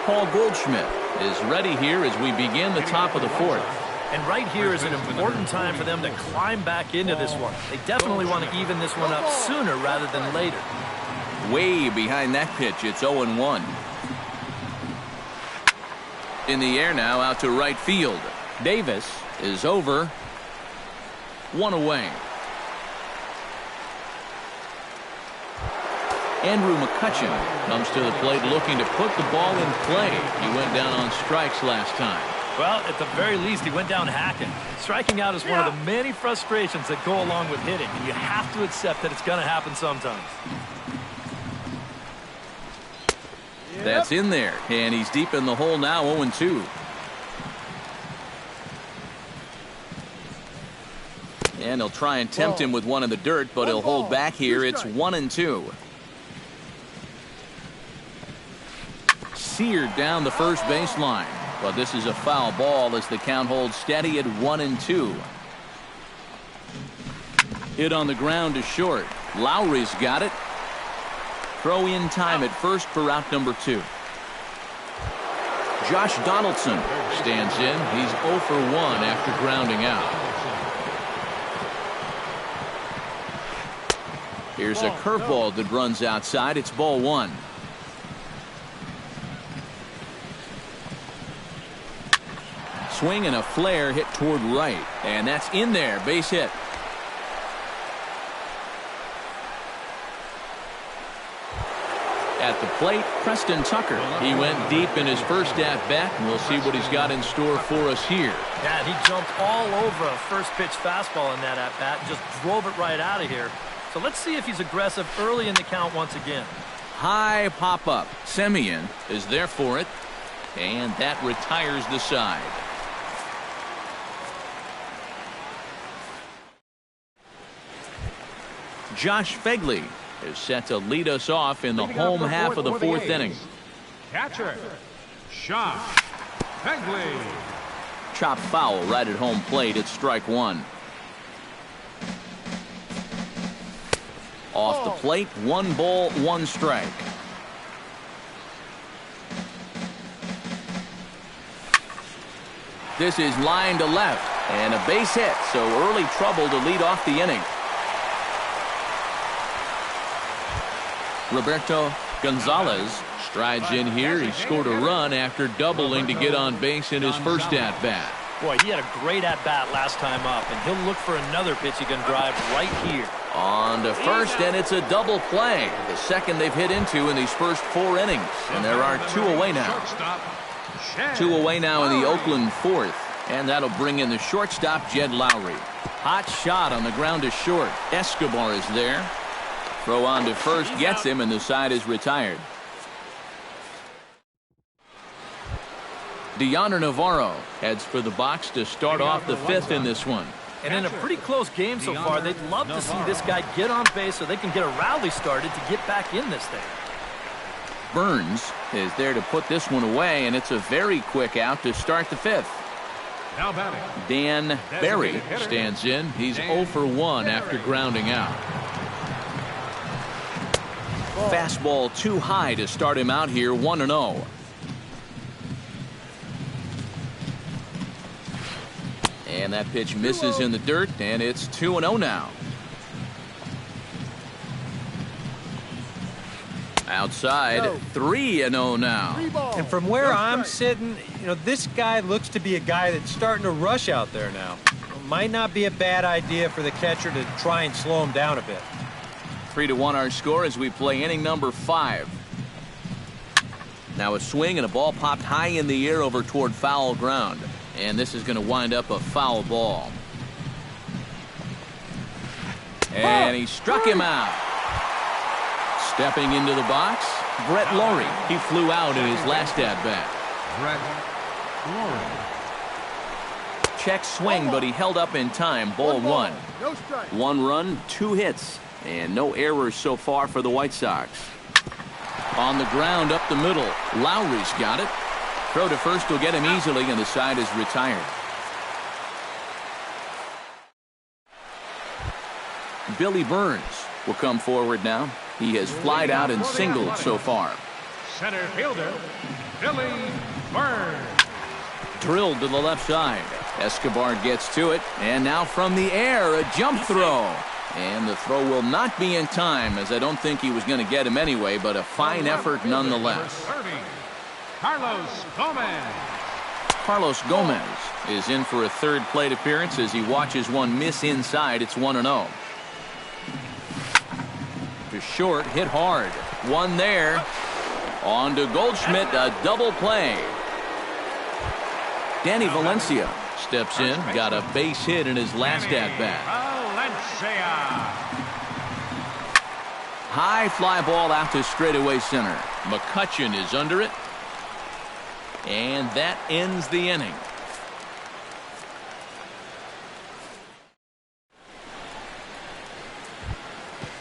Paul Goldschmidt is ready here as we begin the top of the fourth. And right here is an important time for them to climb back into this one. They definitely want to even this one up sooner rather than later. Way behind that pitch, it's 0-1. In the air now, out to right field. Davis is over. 1 away. Andrew McCutchen comes to the plate looking to put the ball in play. He went down on strikes last time. Well, at the very least, he went down hacking. Striking out is one of the many frustrations that go along with hitting, and you have to accept that it's going to happen sometimes. That's in there, and he's deep in the hole now, 0-2. And he'll try and tempt him with one in the dirt, but he'll hold back here. It's 1-2. Seared down the first baseline, but this is a foul ball as the count holds steady at 1-2. Hit on the ground to short. Lowry's got it. Throw in time at first for out number 2. Josh Donaldson stands in. He's 0 for 1 after grounding out. Here's a curveball that runs outside. It's ball 1. Swing and a flare hit toward right, and that's in there. Base hit. At the plate, Preston Tucker. He went deep in his first at-bat, and we'll see what he's got in store for us here. Yeah, he jumped all over a first pitch fastball in that at-bat and just drove it right out of here. So let's see if he's aggressive early in the count once again. High pop-up. Semien is there for it, and that retires the side. Josh Fegley is set to lead us off in the home half of the fourth inning. Catcher, Josh Fegley. Chop foul right at home plate. It's strike 1. Off the plate, 1 ball, 1 strike. This is line to left, and a base hit, so early trouble to lead off the inning. Roberto Gonzalez strides in here. He scored a run after doubling to get on base in his first at-bat. Boy, he had a great at-bat last time up, and he'll look for another pitch he can drive right here. On to first, and it's a double play. The second they've hit into in these first 4 innings. And there are 2 away now. 2 away now in the Oakland 4th. And that'll bring in the shortstop, Jed Lowry. Hot shot on the ground to short. Escobar is there. Throw on to first, gets him, and the side is retired. Deoner Navarro heads for the box to start off the 5th in this one. And in a pretty close game so far, they'd love to see this guy get on base so they can get a rally started to get back in this thing. Burns is there to put this one away, and it's a very quick out to start the 5th. Now batting, Dan Berry stands in. He's 0 for 1 after grounding out. Fastball too high to start him out here, 1-0. And that pitch misses in the dirt, and it's 2-0 now. Outside, 3-0 now. And from where I'm sitting, this guy looks to be a guy that's starting to rush out there now. Might not be a bad idea for the catcher to try and slow him down a bit. 3-1 our score as we play inning number 5. Now a swing and a ball popped high in the air over toward foul ground. And this is going to wind up a foul ball. And he struck him out. Stepping into the box, Brett Laurie. He flew out in his last at-bat. Brett Laurie. Check swing, but he held up in time. Ball 1. 1 run, 2 hits, and no errors so far for the White Sox. On the ground up the middle, Lowry's got it. Throw to first will get him easily, and the side is retired. Billy Burns will come forward now. He has flied out and singled so far. Center fielder, Billy Burns. Drilled to the left side. Escobar gets to it, and now from the air, a jump throw. And the throw will not be in time, as I don't think he was going to get him anyway, but a fine effort nonetheless. Carlos Gomez is in for a 3rd plate appearance as he watches one miss inside. It's 1-0. To short, hit hard. One there. On to Goldschmidt, a double play. Danny Valencia steps in, got a base hit in his last at-bat. High fly ball out to straightaway center. McCutchen is under it. And that ends the inning.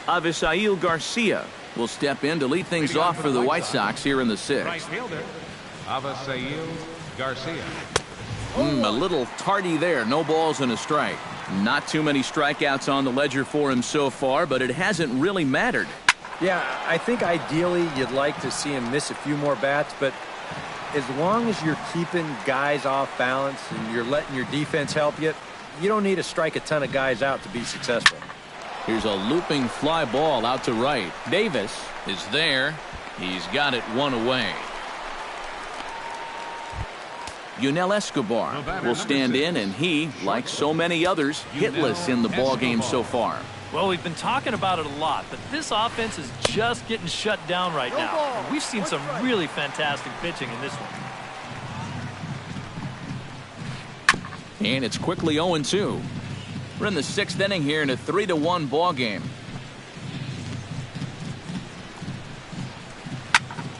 Avisail Garcia will step in to lead things off for the White Sox here in the 6th. Right fielder, Avisail Garcia. A little tardy there. No balls and a strike. Not too many strikeouts on the ledger for him so far, but it hasn't really mattered. Yeah, I think ideally you'd like to see him miss a few more bats, but as long as you're keeping guys off balance and you're letting your defense help you, you don't need to strike a ton of guys out to be successful. Here's a looping fly ball out to right. Davis is there. He's got it 1 away. Yunel Escobar will stand in, and he, like so many others, hitless in the ballgame so far. Well, we've been talking about it a lot, but this offense is just getting shut down right now. And we've seen some really fantastic pitching in this one. And it's quickly 0-2. We're in the 6th inning here in a 3-1 ball game.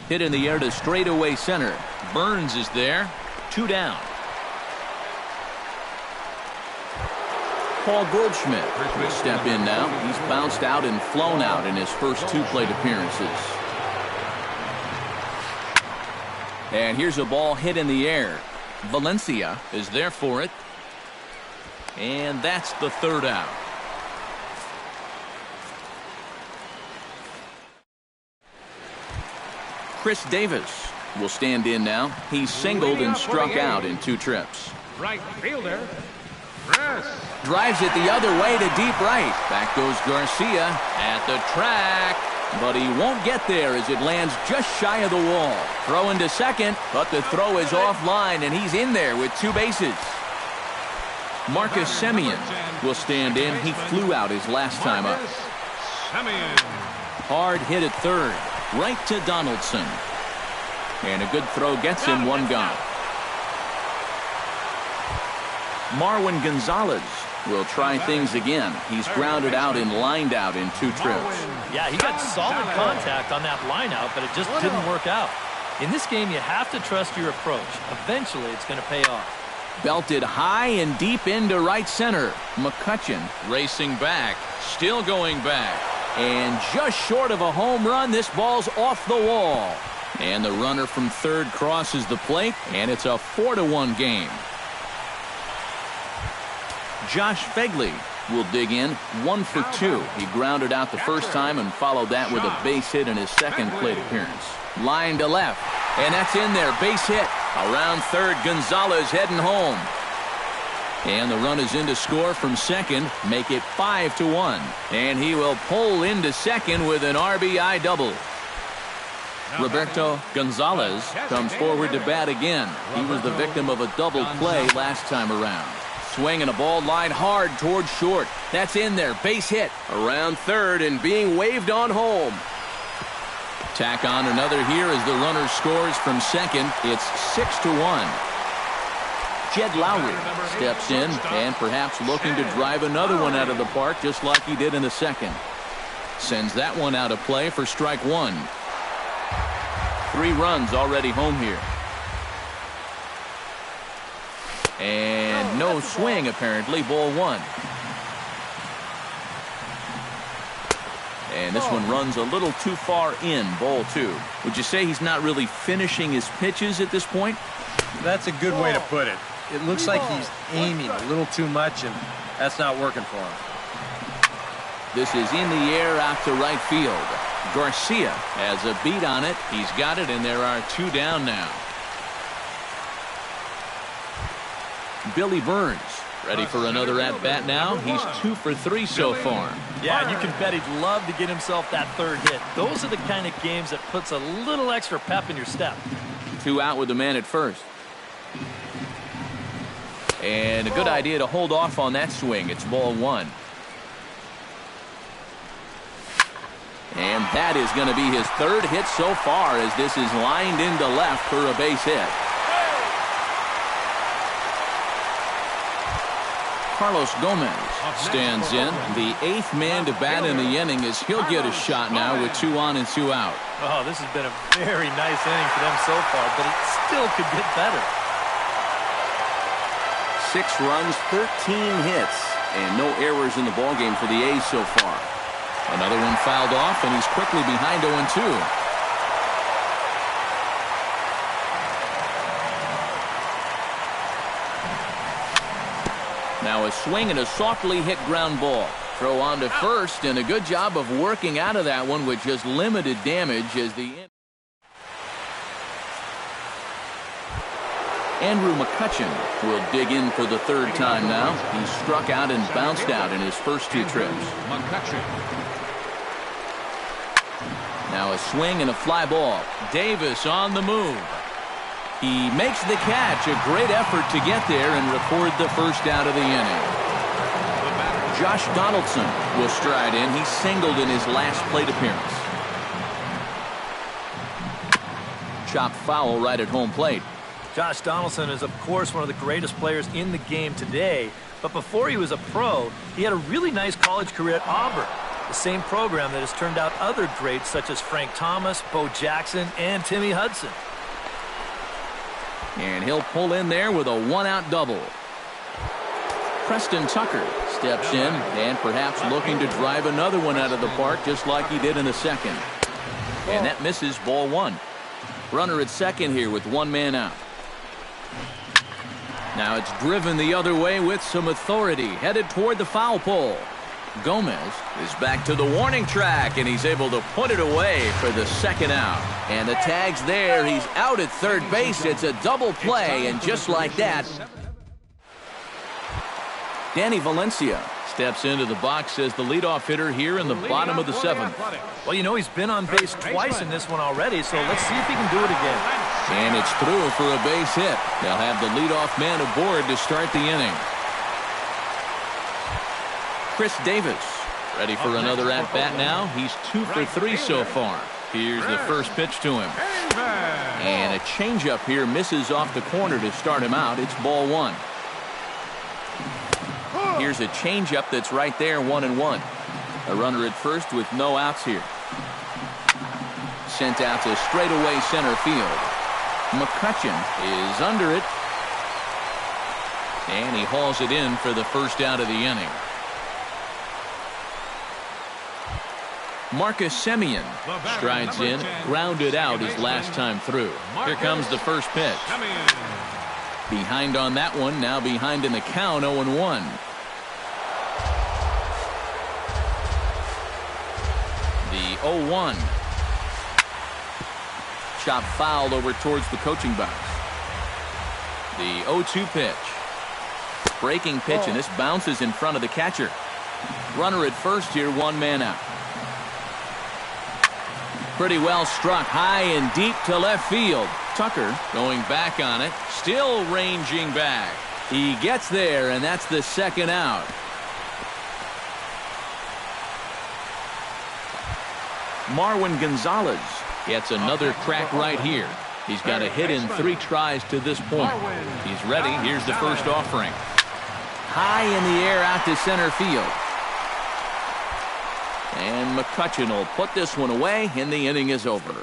Hit in the air to straightaway center. Burns is there. 2 down. Paul Goldschmidt will step in now. He's bounced out and flown out in his first 2 plate appearances. And here's a ball hit in the air. Valencia is there for it. And that's the 3rd out. Chris Davis will stand in now. He's singled and struck out in 2 trips. Right fielder, Chris. Drives it the other way to deep right. Back goes Garcia at the track. But he won't get there as it lands just shy of the wall. Throw into second, but the throw is offline, and he's in there with 2 bases. Marcus Semien will stand in. He flew out his last time up. Hard hit at third. Right to Donaldson. And a good throw gets him one gone. Marwin Gonzalez will try things again. He's grounded out and lined out in 2 trips. Yeah, he got solid contact on that line out, but it just didn't work out. In this game, you have to trust your approach. Eventually, it's going to pay off. Belted high and deep into right center. McCutchen racing back. Still going back. And just short of a home run, this ball's off the wall. And the runner from third crosses the plate, and it's a 4-1 game. Josh Fegley will dig in 1 for 2. He grounded out the first time and followed that with a base hit in his second plate appearance. Line to left, and that's in there. Base hit. Around third, Gonzalez heading home. And the run is in to score from second, make it 5-1. And he will pull into second with an RBI double. Roberto Gonzalez comes forward to bat again. He was the victim of a double play last time around. Swinging a ball line hard towards short. That's in there. Base hit. Around third and being waved on home. Tack on another here as the runner scores from second. It's 6-1. Jed Lowry steps in and perhaps looking to drive another one out of the park just like he did in the second. Sends that one out of play for strike 1. 3 runs already home here. And no swing apparently. Ball 1. And this one runs a little too far in. Ball 2. Would you say he's not really finishing his pitches at this point? That's a good way to put it. It looks like he's aiming a little too much, and that's not working for him. This is in the air out to right field. Garcia has a beat on it. He's got it, and there are 2 down now. Billy Burns ready for another at-bat now. He's 2 for 3 so far. Yeah, you can bet he'd love to get himself that third hit. Those are the kind of games that puts a little extra pep in your step. 2 out with the man at first. And a good idea to hold off on that swing. It's ball 1. And that is going to be his 3rd hit so far as this is lined into left for a base hit. Carlos Gomez stands in. The 8th man to bat in the inning as he'll get a shot now with 2 on and 2 out. Oh, this has been a very nice inning for them so far, but it still could get better. 6 runs, 13 hits, and no errors in the ballgame for the A's so far. Another one fouled off, and he's quickly behind 0-2. Now a swing and a softly hit ground ball. Throw on to first, and a good job of working out of that one with just limited damage as the... Andrew McCutchen will dig in for the 3rd time now. He struck out and bounced out in his first 2 trips. Now a swing and a fly ball. Davis on the move. He makes the catch. A great effort to get there and record the first out of the inning. Josh Donaldson will stride in. He singled in his last plate appearance. Chopped foul right at home plate. Josh Donaldson is, of course, one of the greatest players in the game today. But before he was a pro, he had a really nice college career at Auburn, the same program that has turned out other greats such as Frank Thomas, Bo Jackson, and Timmy Hudson. And he'll pull in there with a 1-out double. Preston Tucker steps in and perhaps looking to drive another one out of the park just like he did in the second. And that misses. Ball 1. Runner at second here with 1 man out. Now it's driven the other way with some authority, headed toward the foul pole. Gomez is back to the warning track, and he's able to put it away for the 2nd out. And the tag's there. He's out at third base. It's a double play, and just like that, Danny Valencia steps into the box as the leadoff hitter here in the bottom of the 7th. Well, you know, he's been on base twice in this one already, so let's see if he can do it again. And it's through for a base hit. They'll have the leadoff man aboard to start the inning. Chris Davis. Ready for another at-bat now. He's 2 for 3 so far. Here's the first pitch to him. And a changeup here misses off the corner to start him out. It's ball 1. Here's a changeup that's right there, 1-1. A runner at first with no outs here. Sent out to straightaway center field. McCutcheon is under it. And he hauls it in for the first out of the inning. Marcus Semien strides in, grounded out his last time through. Here comes the first pitch. Behind on that one, now behind in the count, 0-1. The 0-1. Chop foul over towards the coaching box. The 0-2 pitch. Breaking pitch, and this bounces in front of the catcher. Runner at first here, 1 man out. Pretty well struck high and deep to left field. Tucker going back on it, still ranging back. He gets there, and that's the second out. Marwin Gonzalez gets another crack right here. He's got a hit in 3 tries to this point. He's ready. Here's the first offering. High in the air out to center field. And McCutcheon will put this one away, and the inning is over.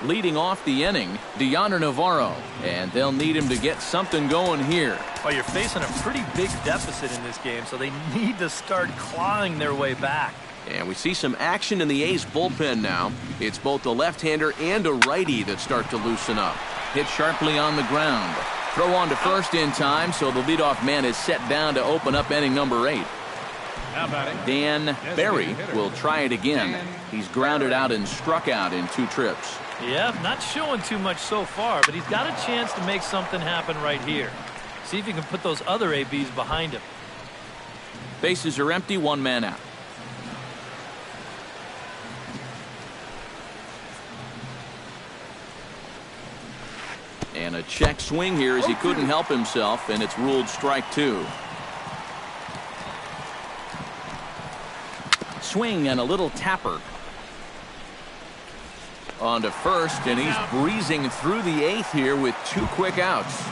Leading off the inning, Deoner Navarro, and they'll need him to get something going here. Well, you're facing a pretty big deficit in this game, so they need to start clawing their way back. And we see some action in the A's bullpen now. It's both a left-hander and a righty that start to loosen up. Hit sharply on the ground. Throw on to first in time, so the leadoff man is set down to open up inning number 8. Dan Berry will try it again. He's grounded out and struck out in 2 trips. Yeah, not showing too much so far, but he's got a chance to make something happen right here. See if he can put those other ABs behind him. Bases are empty, 1 man out. And a check swing here as he couldn't help himself, and it's ruled strike 2. Swing and a little tapper. On to first, and he's breezing through the 8th here with 2 quick outs.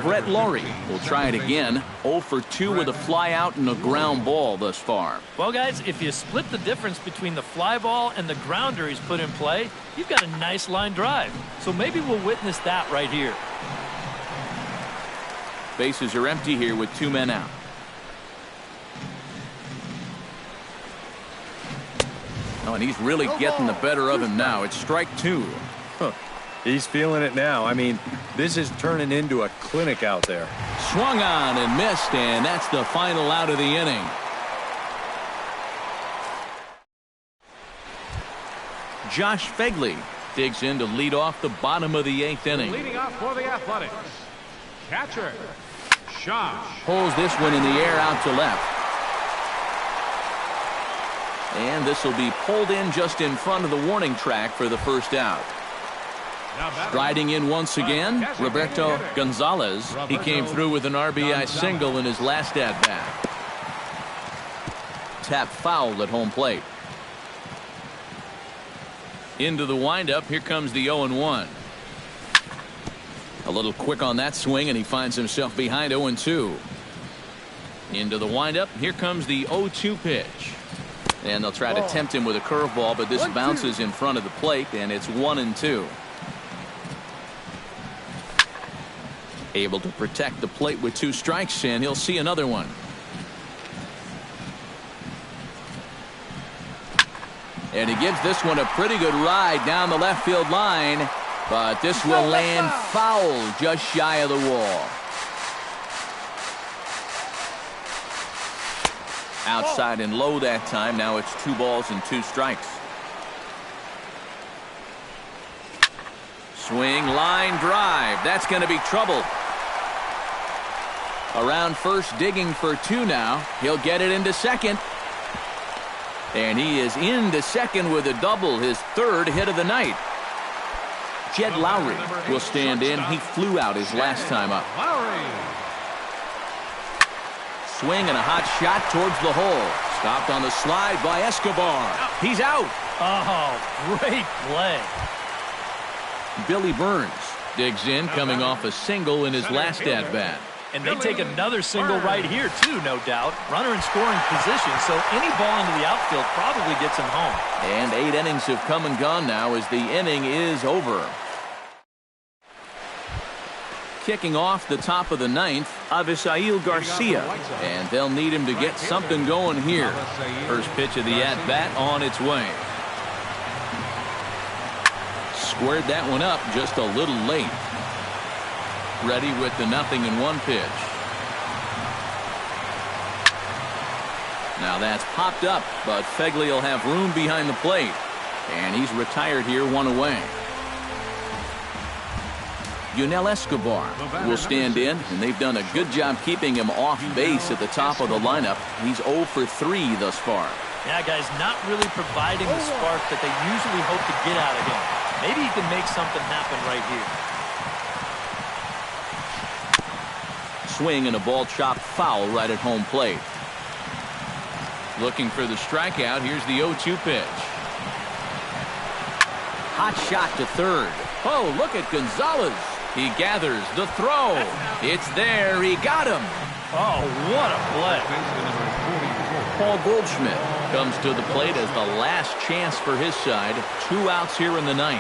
Brett Laurie will try it again. 0 for 2 with a fly out and a ground ball thus far. Well, guys, if you split the difference between the fly ball and the grounder he's put in play, you've got a nice line drive. So maybe we'll witness that right here. Bases are empty here with 2 men out. Oh, and he's really getting the better of him now. It's strike 2. Huh. He's feeling it now. I mean, this is turning into a clinic out there. Swung on and missed, and that's the final out of the inning. Josh Fegley digs in to lead off the bottom of the 8th inning. Leading off for the Athletics, catcher Josh. Pulls this one in the air out to left. And this will be pulled in just in front of the warning track for the first out. Striding in once again, Roberto Gonzalez. He came through with an RBI single in his last at-bat. Tap foul at home plate. Into the windup, here comes the 0-1. A little quick on that swing, and he finds himself behind 0-2. Into the windup, here comes the 0-2 pitch. And they'll try to tempt him with a curveball, but this bounces in front of the plate, and it's 1-2. Able to protect the plate with 2 strikes, and he'll see another one. And he gives this one a pretty good ride down the left field line, but this will land foul just shy of the wall. Outside and low that time. Now it's 2 balls and 2 strikes. Swing, line drive. That's going to be trouble. Around first, digging for 2 now. He'll get it into second. And he is into second with a double, his 3rd hit of the night. Jed Lowry will stand in. He flew out his last time up. Swing and a hot shot towards the hole. Stopped on the slide by Escobar. He's out. Oh, great play. Billy Burns digs in, coming off a single in his last at-bat. And they take another single right here, too, no doubt. Runner in scoring position, so any ball into the outfield probably gets him home. And 8 innings have come and gone now as the inning is over. Kicking off the top of the 9th, Avisail Garcia. And they'll need him to get something going here. First pitch of the at-bat on its way. Squared that one up just a little late. Ready with the 0-1 pitch. Now that's popped up, but Fegley will have room behind the plate. And he's retired here, 1 away. Yunel Escobar will stand in, and they've done a good job keeping him off base at the top of the lineup. He's 0 for 3 thus far. Yeah, guys, not really providing the spark that they usually hope to get out of him. Maybe he can make something happen right here. Swing and a ball chopped foul right at home plate. Looking for the strikeout. Here's the 0-2 pitch. Hot shot to third. Oh, look at Gonzalez. He gathers the throw. It's there. He got him. Oh, what a play. Paul Goldschmidt comes to the plate as the last chance for his side. 2 outs here in the 9th.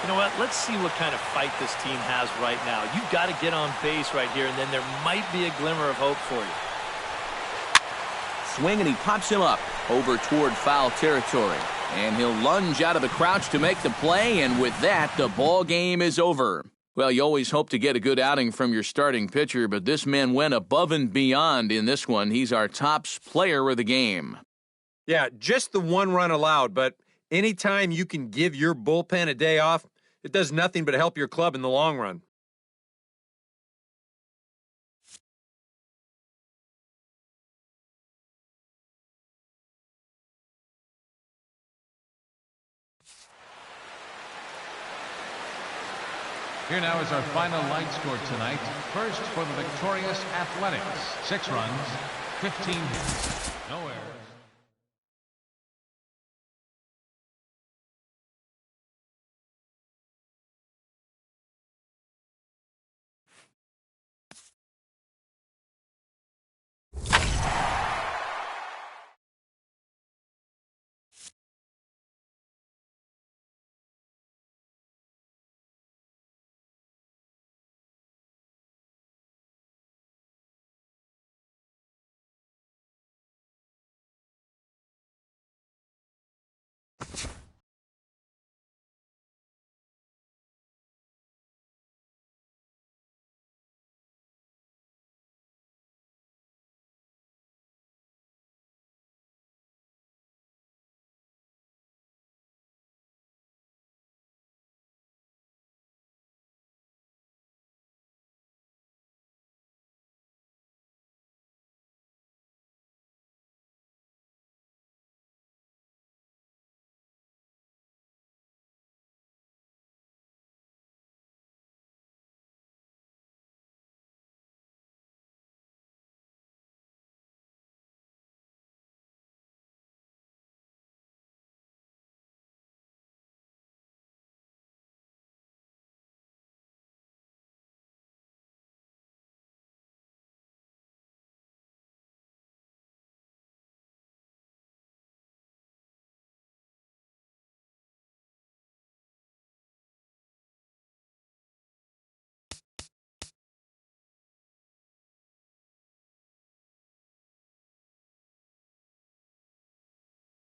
You know what? Let's see what kind of fight this team has right now. You've got to get on base right here, and then there might be a glimmer of hope for you. Swing, and he pops him up over toward foul territory. And he'll lunge out of the crouch to make the play, and with that, the ball game is over. Well, you always hope to get a good outing from your starting pitcher, but this man went above and beyond in this one. He's our top player of the game. Yeah, just the 1 run allowed, but anytime you can give your bullpen a day off, it does nothing but help your club in the long run. Here now is our final line score tonight. First for the victorious Athletics, 6 runs, 15 hits.